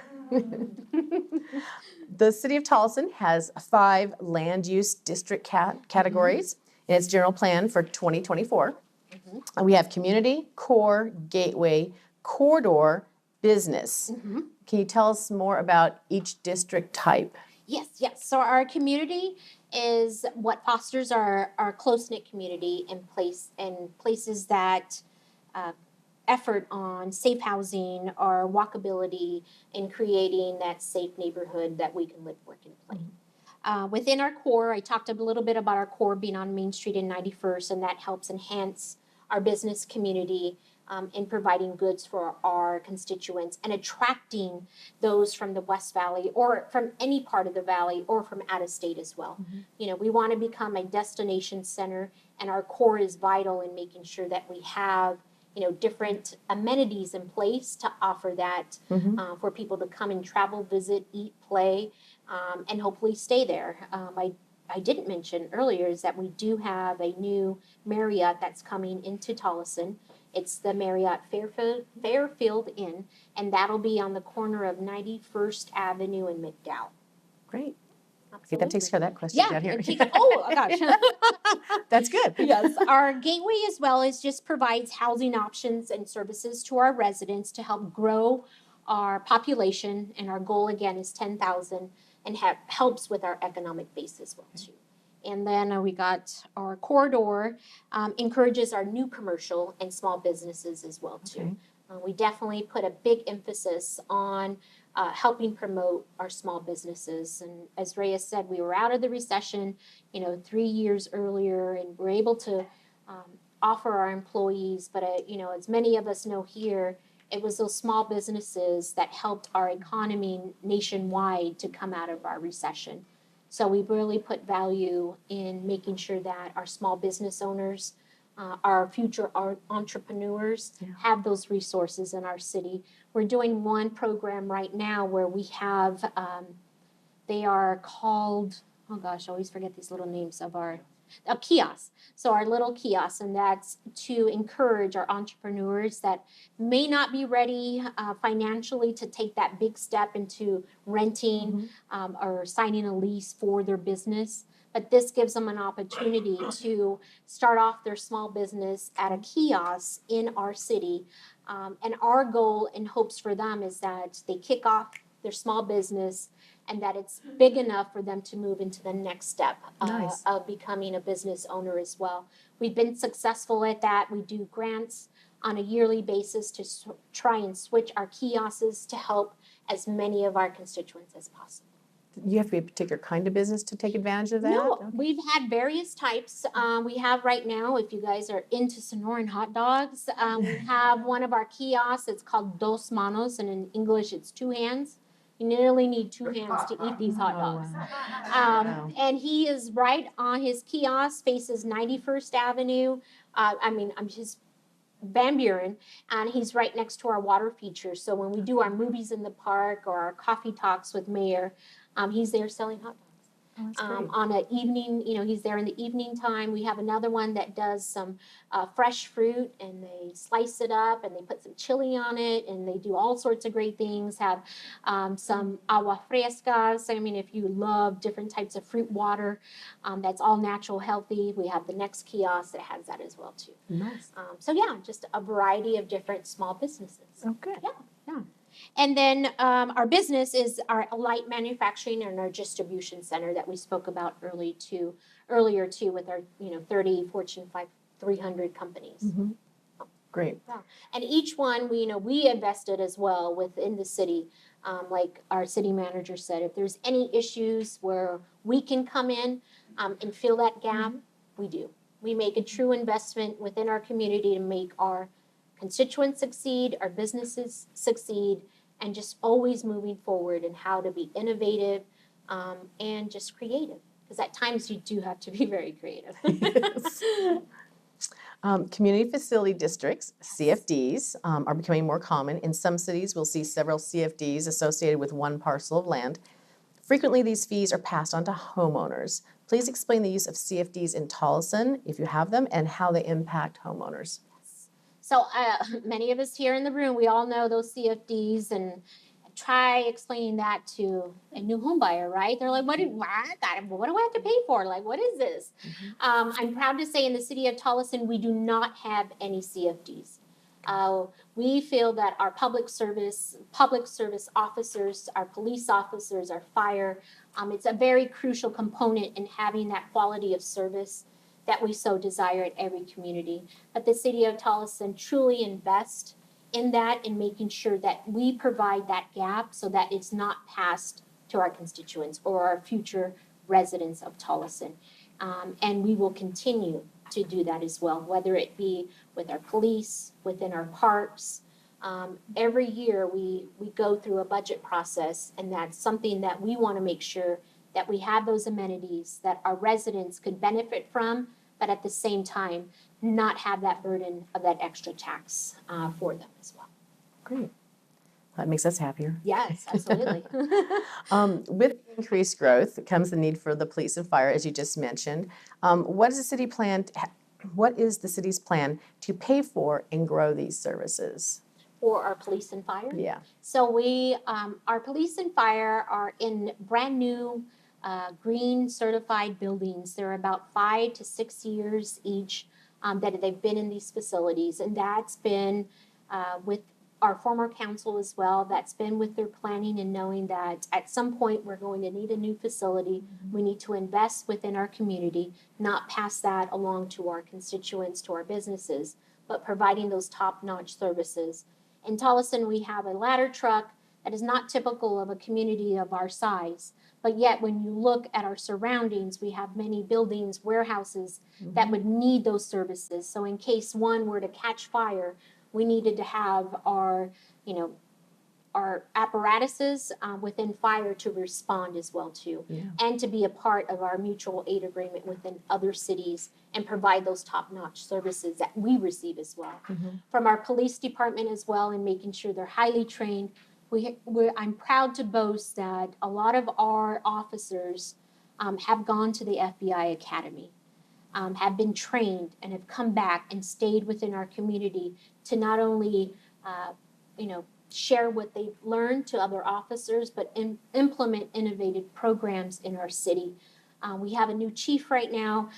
The city of Tolleson has 5 land use district categories in its general plan for 2024. And we have community, core, gateway, corridor, business. Can you tell us more about each district type? Yes. So our community is what fosters our close-knit community and places that effort on safe housing or walkability and creating that safe neighborhood that we can live, work, and play. Within our core, I talked a little bit about our core being on Main Street and 91st, and that helps enhance our business community in providing goods for our constituents and attracting those from the West Valley or from any part of the valley or from out of state as well. We want to become a destination center, and our core is vital in making sure that we have different amenities in place to offer that for people to come and travel, visit, eat, play, and hopefully stay there. I didn't mention earlier is that we do have a new Marriott that's coming into Tolleson. It's the Marriott Fairfield Inn, and that'll be on the corner of 91st Avenue and McDowell. Great. Okay, Absolutely. that takes care of that question Yeah, down here. oh gosh. That's good. Yes, our gateway as well is just provides housing options and services to our residents to help grow our population, and our goal again is 10,000, and helps with our economic base as well too. And then we got our corridor, encourages our new commercial and small businesses as well too. We definitely put a big emphasis on helping promote our small businesses. And as Reyes said, we were out of the recession, 3 years earlier, and we're able to offer our employees. But as many of us know here, it was those small businesses that helped our economy nationwide to come out of our recession. So we really put value in making sure that our small business owners, our future entrepreneurs have those resources in our city. We're doing one program right now where we have, they are called, oh gosh, I always forget these little names of our kiosks. So our little kiosks, and that's to encourage our entrepreneurs that may not be ready financially to take that big step into renting or signing a lease for their business. But this gives them an opportunity to start off their small business at a kiosk in our city. And our goal and hopes for them is that they kick off their small business and that it's big enough for them to move into the next step of becoming a business owner as well. We've been successful at that. We do grants on a yearly basis to try and switch our kiosks to help as many of our constituents as possible. You have to be a particular kind of business to take advantage of that? No, Okay. we've had various types. We have right now, if you guys are into Sonoran Hot Dogs, we have one of our kiosks. It's called Dos Manos, and in English it's 2 hands. You nearly need 2 hands to eat these hot dogs. Wow. And he is right on his kiosk, faces 91st Avenue. I'm just Van Buren, and he's right next to our water feature. So when we do our movies in the park or our coffee talks with Mayor, he's there selling hot dogs. Oh, that's great. On an evening, he's there in the evening time. We have another one that does some fresh fruit, and they slice it up and they put some chili on it, and they do all sorts of great things. Have some agua frescas. If you love different types of fruit water, that's all natural, healthy. We have the next kiosk that has that as well too. Nice. Just a variety of different small businesses. Oh, good. Yeah. And then our business is our light manufacturing and our distribution center that we spoke about early too. earlier too with our, 30 Fortune 300 companies. Great. And each one, we invested as well within the city. Like our city manager said, if there's any issues where we can come in and fill that gap, we do. We make a true investment within our community to make our constituents succeed, our businesses succeed, and just always moving forward and how to be innovative and just creative. Because at times you do have to be very creative. Yes. Community facility districts, CFDs, are becoming more common. In some cities, we'll see several CFDs associated with one parcel of land. Frequently, these fees are passed on to homeowners. Please explain the use of CFDs in Tolleson, if you have them, and how they impact homeowners. So many of us here in the room, we all know those CFDs, and try explaining that to a new home buyer, right? They're like, what do I have to pay for? Like, what is this? I'm proud to say in the city of Tolleson, we do not have any CFDs. We feel that our public service officers, our police officers, our fire, it's a very crucial component in having that quality of service that we so desire at every community. But the city of Tolleson truly invests in that and making sure that we provide that gap so that it's not passed to our constituents or our future residents of Tolleson. And we will continue to do that as well, whether it be with our police, within our parks. Every year we go through a budget process, and that's something that we want to make sure that we have those amenities that our residents could benefit from, but at the same time, not have that burden of that extra tax for them as well. Great. That makes us happier. Yes, absolutely. With increased growth comes the need for the police and fire, as you just mentioned. What is the city's plan to pay for and grow these services? For our police and fire? Yeah. So our police and fire are in brand new green certified buildings. They're about 5 to 6 years each that they've been in these facilities. And that's been with our former council as well. That's been with their planning and knowing that at some point we're going to need a new facility. We need to invest within our community, not pass that along to our constituents, to our businesses, but providing those top-notch services. In Tolleson, we have a ladder truck that is not typical of a community of our size. But yet, when you look at our surroundings, we have many buildings, warehouses that would need those services. So in case one were to catch fire, we needed to have our apparatuses within fire to respond as well too, and to be a part of our mutual aid agreement within other cities and provide those top-notch services that we receive as well. From our police department as well, and making sure they're highly trained. I'm proud to boast that a lot of our officers have gone to the FBI Academy, have been trained, and have come back and stayed within our community to not only, share what they've learned to other officers, but implement innovative programs in our city. We have a new chief right now.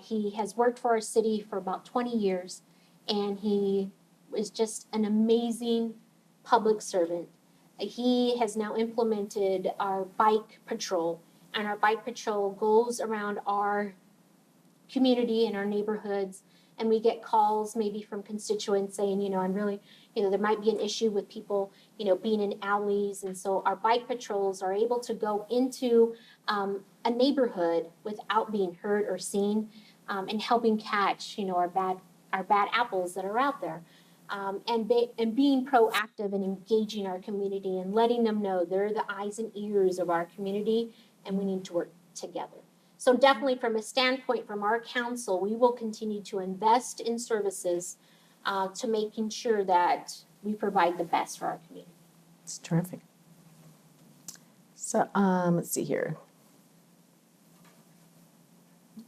He has worked for our city for about 20 years, and he is just an amazing public servant. He has now implemented our bike patrol, and our bike patrol goes around our community and our neighborhoods, and we get calls maybe from constituents saying, I'm really, there might be an issue with people, being in alleys, and so our bike patrols are able to go into a neighborhood without being heard or seen, and helping catch, our bad apples that are out there. And being proactive and engaging our community and letting them know they're the eyes and ears of our community, and we need to work together. So definitely from a standpoint from our council, we will continue to invest in services to making sure that we provide the best for our community. It's terrific. So let's see here.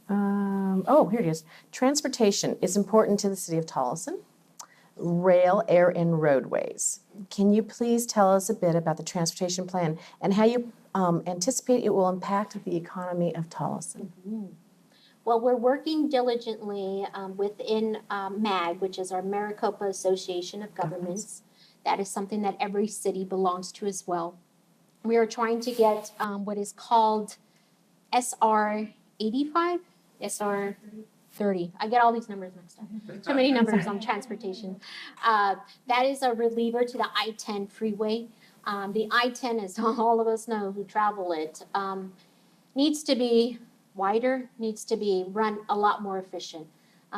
Here it is. Transportation is important to the city of Tolleson. Rail, air, and roadways. Can you please tell us a bit about the transportation plan and how you anticipate it will impact the economy of Tolleson? Well, we're working diligently within MAG, which is our Maricopa Association of Governments. That is something that every city belongs to as well. We are trying to get what is called SR 85. SR 30. I get all these numbers mixed up. Too many numbers on transportation. That is a reliever to the I-10 freeway. The I-10, as all of us know who travel it, needs to be wider, needs to be run a lot more efficient.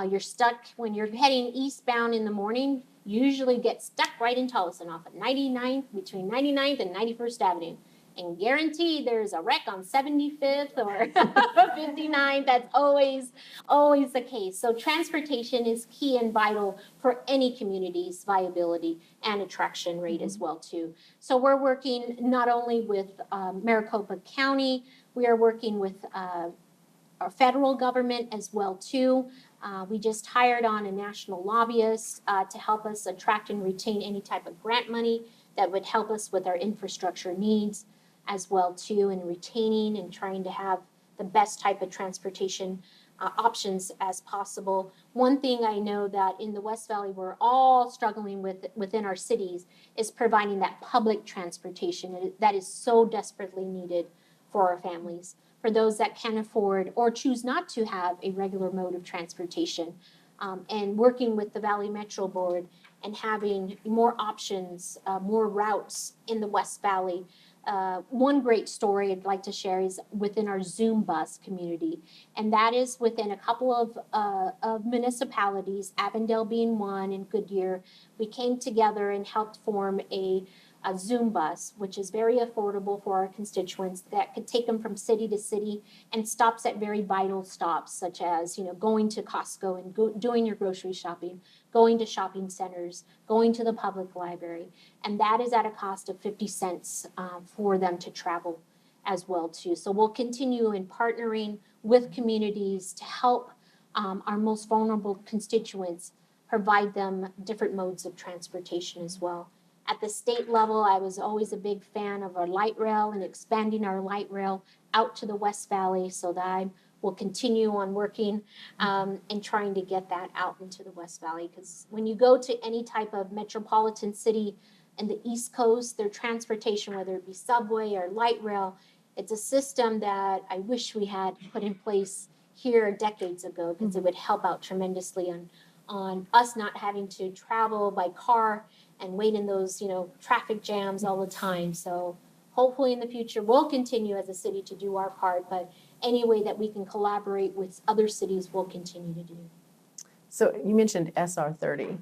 You're stuck when you're heading eastbound in the morning, usually get stuck right in Tolleson off at 99th, between 99th and 91st Avenue. And guaranteed there's a wreck on 75th or 59th. That's always the case. So transportation is key and vital for any community's viability and attraction rate as well too. So we're working not only with Maricopa County, we are working with our federal government as well too. We just hired on a national lobbyist to help us attract and retain any type of grant money that would help us with our infrastructure needs as well too, and retaining and trying to have the best type of transportation options as possible. One thing I know that in the West Valley we're all struggling with within our cities is providing that public transportation that is so desperately needed for our families, for those that can afford or choose not to have a regular mode of transportation, and working with the Valley Metro Board and having more options, more routes in the West Valley. One great story I'd like to share is within our Zoom bus community, and that is within a couple of municipalities, Avondale being one and Goodyear. We came together and helped form a Zoom bus, which is very affordable for our constituents, that could take them from city to city and stops at very vital stops, such as going to Costco and doing your grocery shopping, going to shopping centers, going to the public library, and that is at a cost of 50 cents for them to travel as well too. So we'll continue in partnering with communities to help our most vulnerable constituents, provide them different modes of transportation as well. At the state level, I was always a big fan of our light rail and expanding our light rail out to the West Valley, so that I will continue on working and trying to get that out into the West Valley. Because when you go to any type of metropolitan city in the East Coast, their transportation, whether it be subway or light rail, it's a system that I wish we had put in place here decades ago, because it would help out tremendously on us not having to travel by car and wait in those, traffic jams all the time. So hopefully in the future, we'll continue as a city to do our part, but any way that we can collaborate with other cities, we'll continue to do. So you mentioned SR 30,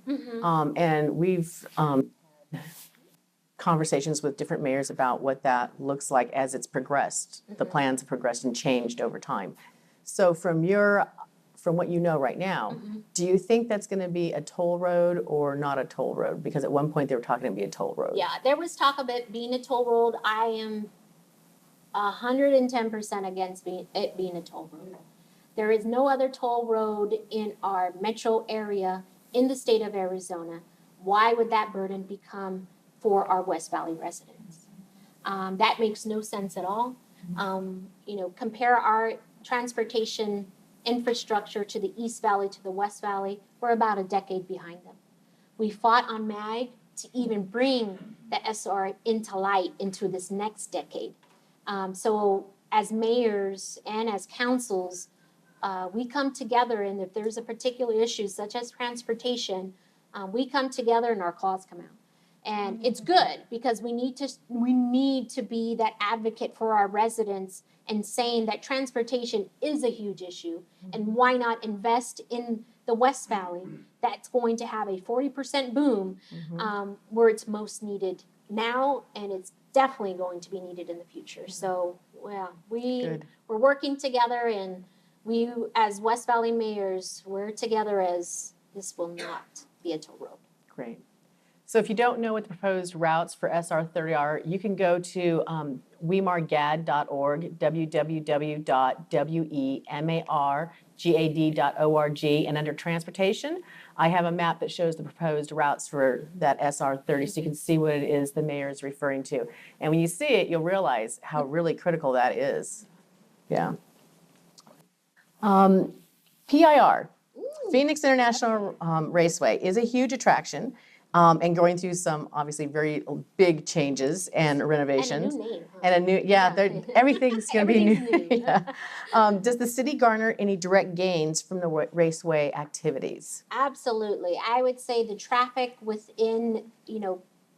and we've conversations with different mayors about what that looks like as it's progressed. The plans have progressed and changed over time. So from what you know right now, do you think that's going to be a toll road or not a toll road? Because at one point they were talking to be a toll road. Yeah, there was talk of it being a toll road. I am 110% against it being a toll road. There is no other toll road in our metro area in the state of Arizona. Why would that burden become for our West Valley residents? That makes no sense at all. Compare our transportation infrastructure to the East Valley, to the West Valley, we're about a decade behind them. We fought on MAG to even bring the SR into light into this next decade. So as mayors and as councils, we come together, and if there's a particular issue such as transportation, we come together and our claws come out. And it's good, because we need to be that advocate for our residents and saying that transportation is a huge issue, and why not invest in the West Valley that's going to have a 40% boom where it's most needed now, and it's definitely going to be needed in the future. So we're working together, and we as West Valley mayors, we're together as this will not be a toll road. Great. So if you don't know what the proposed routes for SR 30 are, you can go to wemargad.org, www.wemargad.org, and under transportation, I have a map that shows the proposed routes for that SR 30, so you can see what it is the mayor is referring to. And when you see it, you'll realize how really critical that is. Yeah. PIR, Phoenix International Raceway, is a huge attraction. and going through some obviously very big changes and renovations. And a new name. Huh? And a new, everything's going to be new. Everything's new. Yeah. Does the city garner any direct gains from the raceway activities? Absolutely. I would say the traffic within,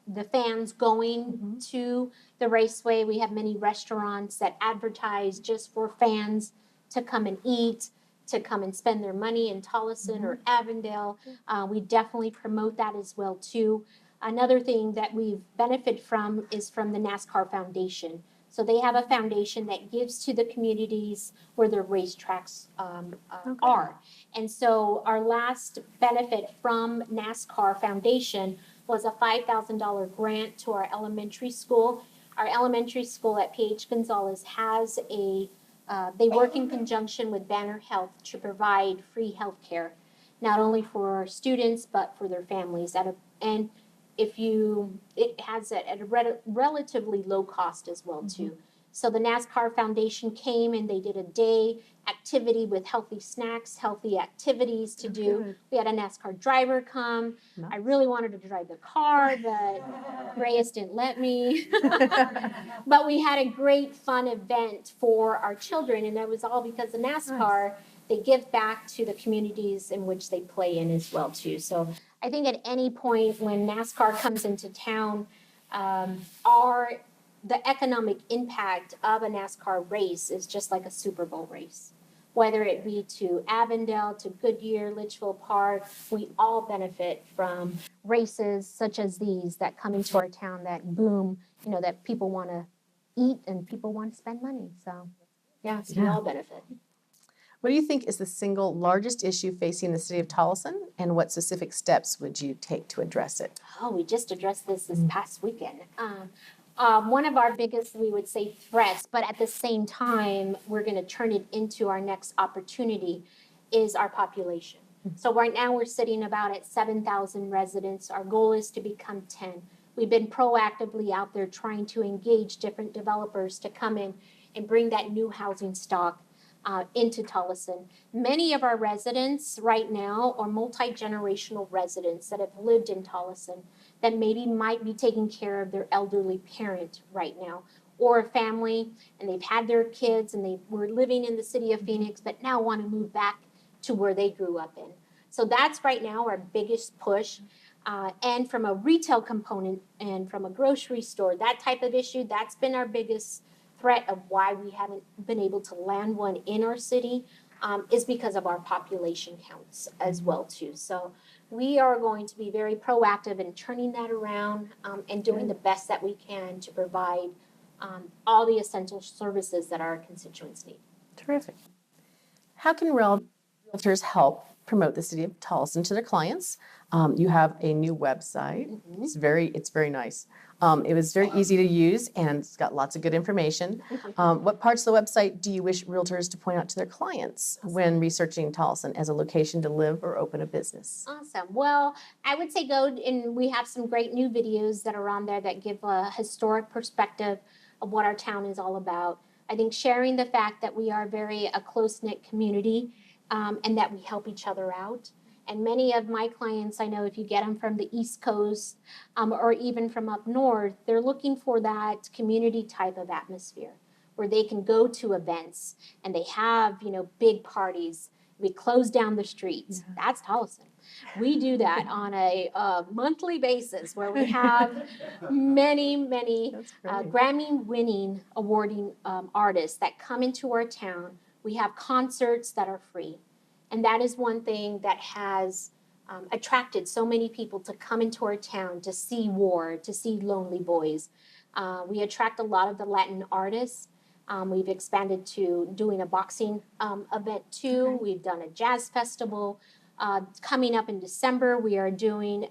the fans going to the raceway. We have many restaurants that advertise just for fans to come and eat, to come and spend their money in Tolleson or Avondale. We definitely promote that as well too. Another thing that we've benefited from is from the NASCAR Foundation. So they have a foundation that gives to the communities where their racetracks are. And so our last benefit from NASCAR Foundation was a $5,000 grant to our elementary school. Our elementary school at PH Gonzalez has they work in conjunction with Banner Health to provide free health care, not only for students, but for their families. It has it at a relatively low cost as well too. So the NASCAR Foundation came and they did a day activity with healthy snacks, healthy activities to do. Good. We had a NASCAR driver come. Nice. I really wanted to drive the car, but Reyes didn't let me. But we had a great fun event for our children, and that was all because of NASCAR. They give back to the communities in which they play in as well too. So I think at any point when NASCAR comes into town, the economic impact of a NASCAR race is just like a Super Bowl race. Whether it be to Avondale, to Goodyear, Litchfield Park, we all benefit from races such as these that come into our town that boom, that people want to eat and people want to spend money. So, so we all benefit. What do you think is the single largest issue facing the city of Tolleson, and what specific steps would you take to address it? Oh, we just addressed this past weekend. One of our biggest, we would say, threats, but at the same time, we're going to turn it into our next opportunity, is our population. So right now, we're sitting about at 7,000 residents. Our goal is to become 10. We've been proactively out there trying to engage different developers to come in and bring that new housing stock into Tolleson. Many of our residents right now are multi-generational residents that have lived in Tolleson that maybe might be taking care of their elderly parent right now, or a family, and they've had their kids and they were living in the city of Phoenix, but now want to move back to where they grew up in. So that's right now our biggest push. And from a retail component and from a grocery store, that type of issue, that's been our biggest threat of why we haven't been able to land one in our city, is because of our population counts as well too. So we are going to be very proactive in turning that around and doing the best that we can to provide all the essential services that our constituents need. Terrific. How can realtors help promote the city of Tolleson to their clients? You have a new website. It's very nice. It was very easy to use, and it's got lots of good information. What parts of the website do you wish realtors to point out to their clients when researching Tolleson as a location to live or open a business? Awesome. Well, I would say go, and we have some great new videos that are on there that give a historic perspective of what our town is all about. I think sharing the fact that we are a close-knit community, and that we help each other out. And many of my clients, I know if you get them from the East Coast or even from up north, they're looking for that community type of atmosphere where they can go to events and they have, big parties. We close down the streets. Yeah. That's Tolleson. We do that on a monthly basis where we have many Grammy-winning awarding artists that come into our town. We have concerts that are free. And that is one thing that has attracted so many people to come into our town to see War, to see Lonely Boys. We attract a lot of the Latin artists. We've expanded to doing a boxing event too. Okay. We've done a jazz festival. Coming up in December, we are doing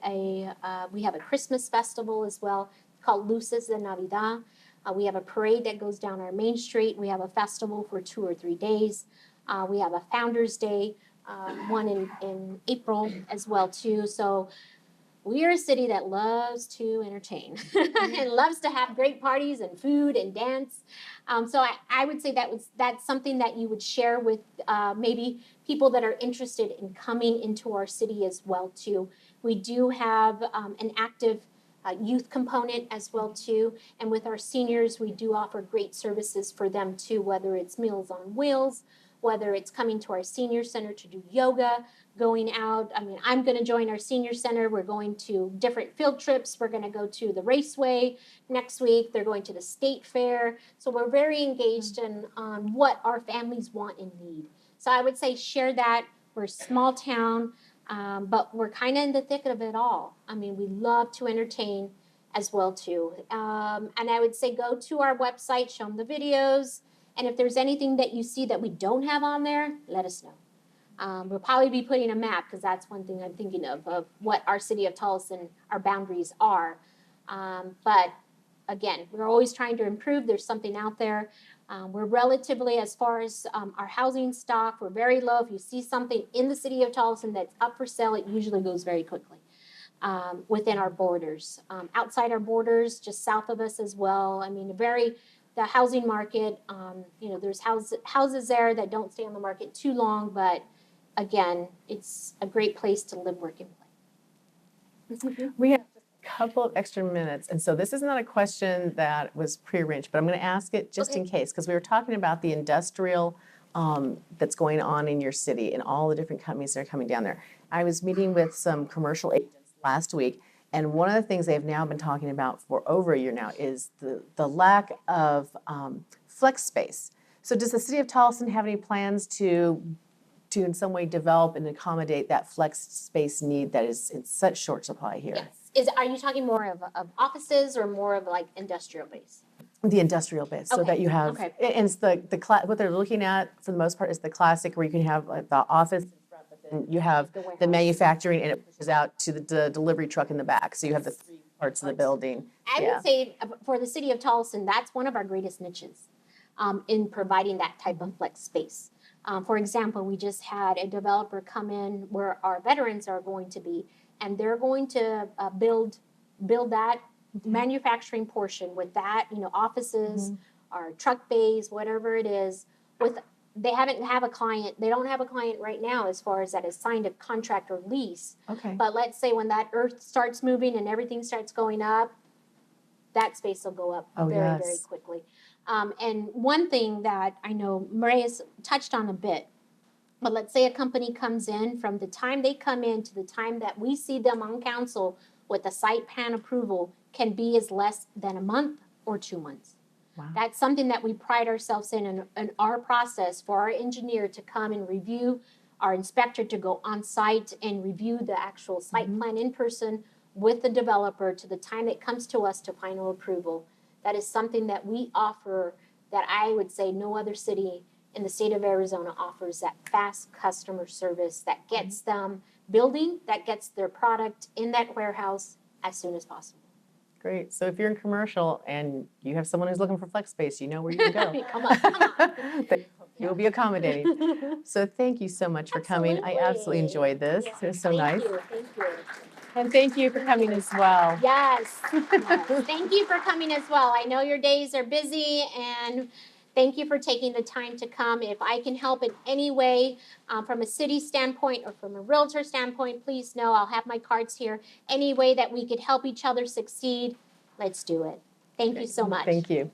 we have a Christmas festival as well called Luces de Navidad. We have a parade that goes down our main street. We have a festival for 2 or 3 days. We have a Founders Day, one in April as well too. So we are a city that loves to entertain and loves to have great parties and food and dance. So I would say that's something that you would share with maybe people that are interested in coming into our city as well too. We do have an active youth component as well too. And with our seniors, we do offer great services for them too, whether it's Meals on Wheels, whether it's coming to our senior center to do yoga, going out. I mean, I'm going to join our senior center. We're going to different field trips. We're going to go to the Raceway next week. They're going to the state fair. So we're very engaged in what our families want and need. So I would say share that. We're a small town. But we're kind of in the thick of it all. I mean, we love to entertain as well too. And I would say go to our website, show them the videos, and if there's anything that you see that we don't have on there, let us know. We'll probably be putting a map because that's one thing I'm thinking of what our city of Tolleson, our boundaries are. But again, we're always trying to improve. There's something out there. We're relatively, as far as our housing stock, we're very low. If you see something in the city of Tolleson that's up for sale, it usually goes very quickly within our borders. Outside our borders, just south of us as well. I mean, the housing market, there's houses there that don't stay on the market too long, but again, it's a great place to live, work, and play. We have just a couple of extra minutes, and so this is not a question that was prearranged, but I'm going to ask it just in case, because we were talking about the industrial that's going on in your city and all the different companies that are coming down there. I was meeting with some commercial agents last week, and one of the things they've now been talking about for over a year now is the lack of flex space. So does the city of Tolleson have any plans to in some way develop and accommodate that flex space need that is in such short supply here? Yes. Are you talking more of offices or more of like industrial base? The industrial base, so that you have, Okay. and it's what they're looking at for the most part is the classic where you can have like the office in front, but then you have The warehouse. the manufacturing and it pushes out to the delivery truck in the back. So you have the three parts of the building. I would say for the city of Tolleson, that's one of our greatest niches in providing that type of flex space. For example, we just had a developer come in where our veterans are going to be, and they're going to build that manufacturing portion with that, offices, or truck bays, whatever it is. They don't have a client right now as far as that has signed a contract or lease. Okay. But let's say when that earth starts moving and everything starts going up, that space will go up very quickly. And one thing that I know Reyes touched on a bit, but let's say a company comes in, from the time they come in to the time that we see them on council with a site plan approval can be as less than a month or 2 months. Wow. That's something that we pride ourselves in our process for our engineer to come and review, our inspector to go on site and review the actual site plan in person with the developer to the time it comes to us to final approval. That is something that we offer that I would say no other city in the state of Arizona offers, that fast customer service that gets them building, that gets their product in that warehouse as soon as possible. Great. So if you're in commercial and you have someone who's looking for flex space, you know where you can go. Come on. You will be accommodating. So thank you so much for coming. I absolutely enjoyed this. It was so nice. Thank you. And thank you for coming as well. Yes. Thank you for coming as well. I know your days are busy, and thank you for taking the time to come. If I can help in any way from a city standpoint or from a realtor standpoint, please know I'll have my cards here. Any way that we could help each other succeed, let's do it. Thank you so much. Thank you.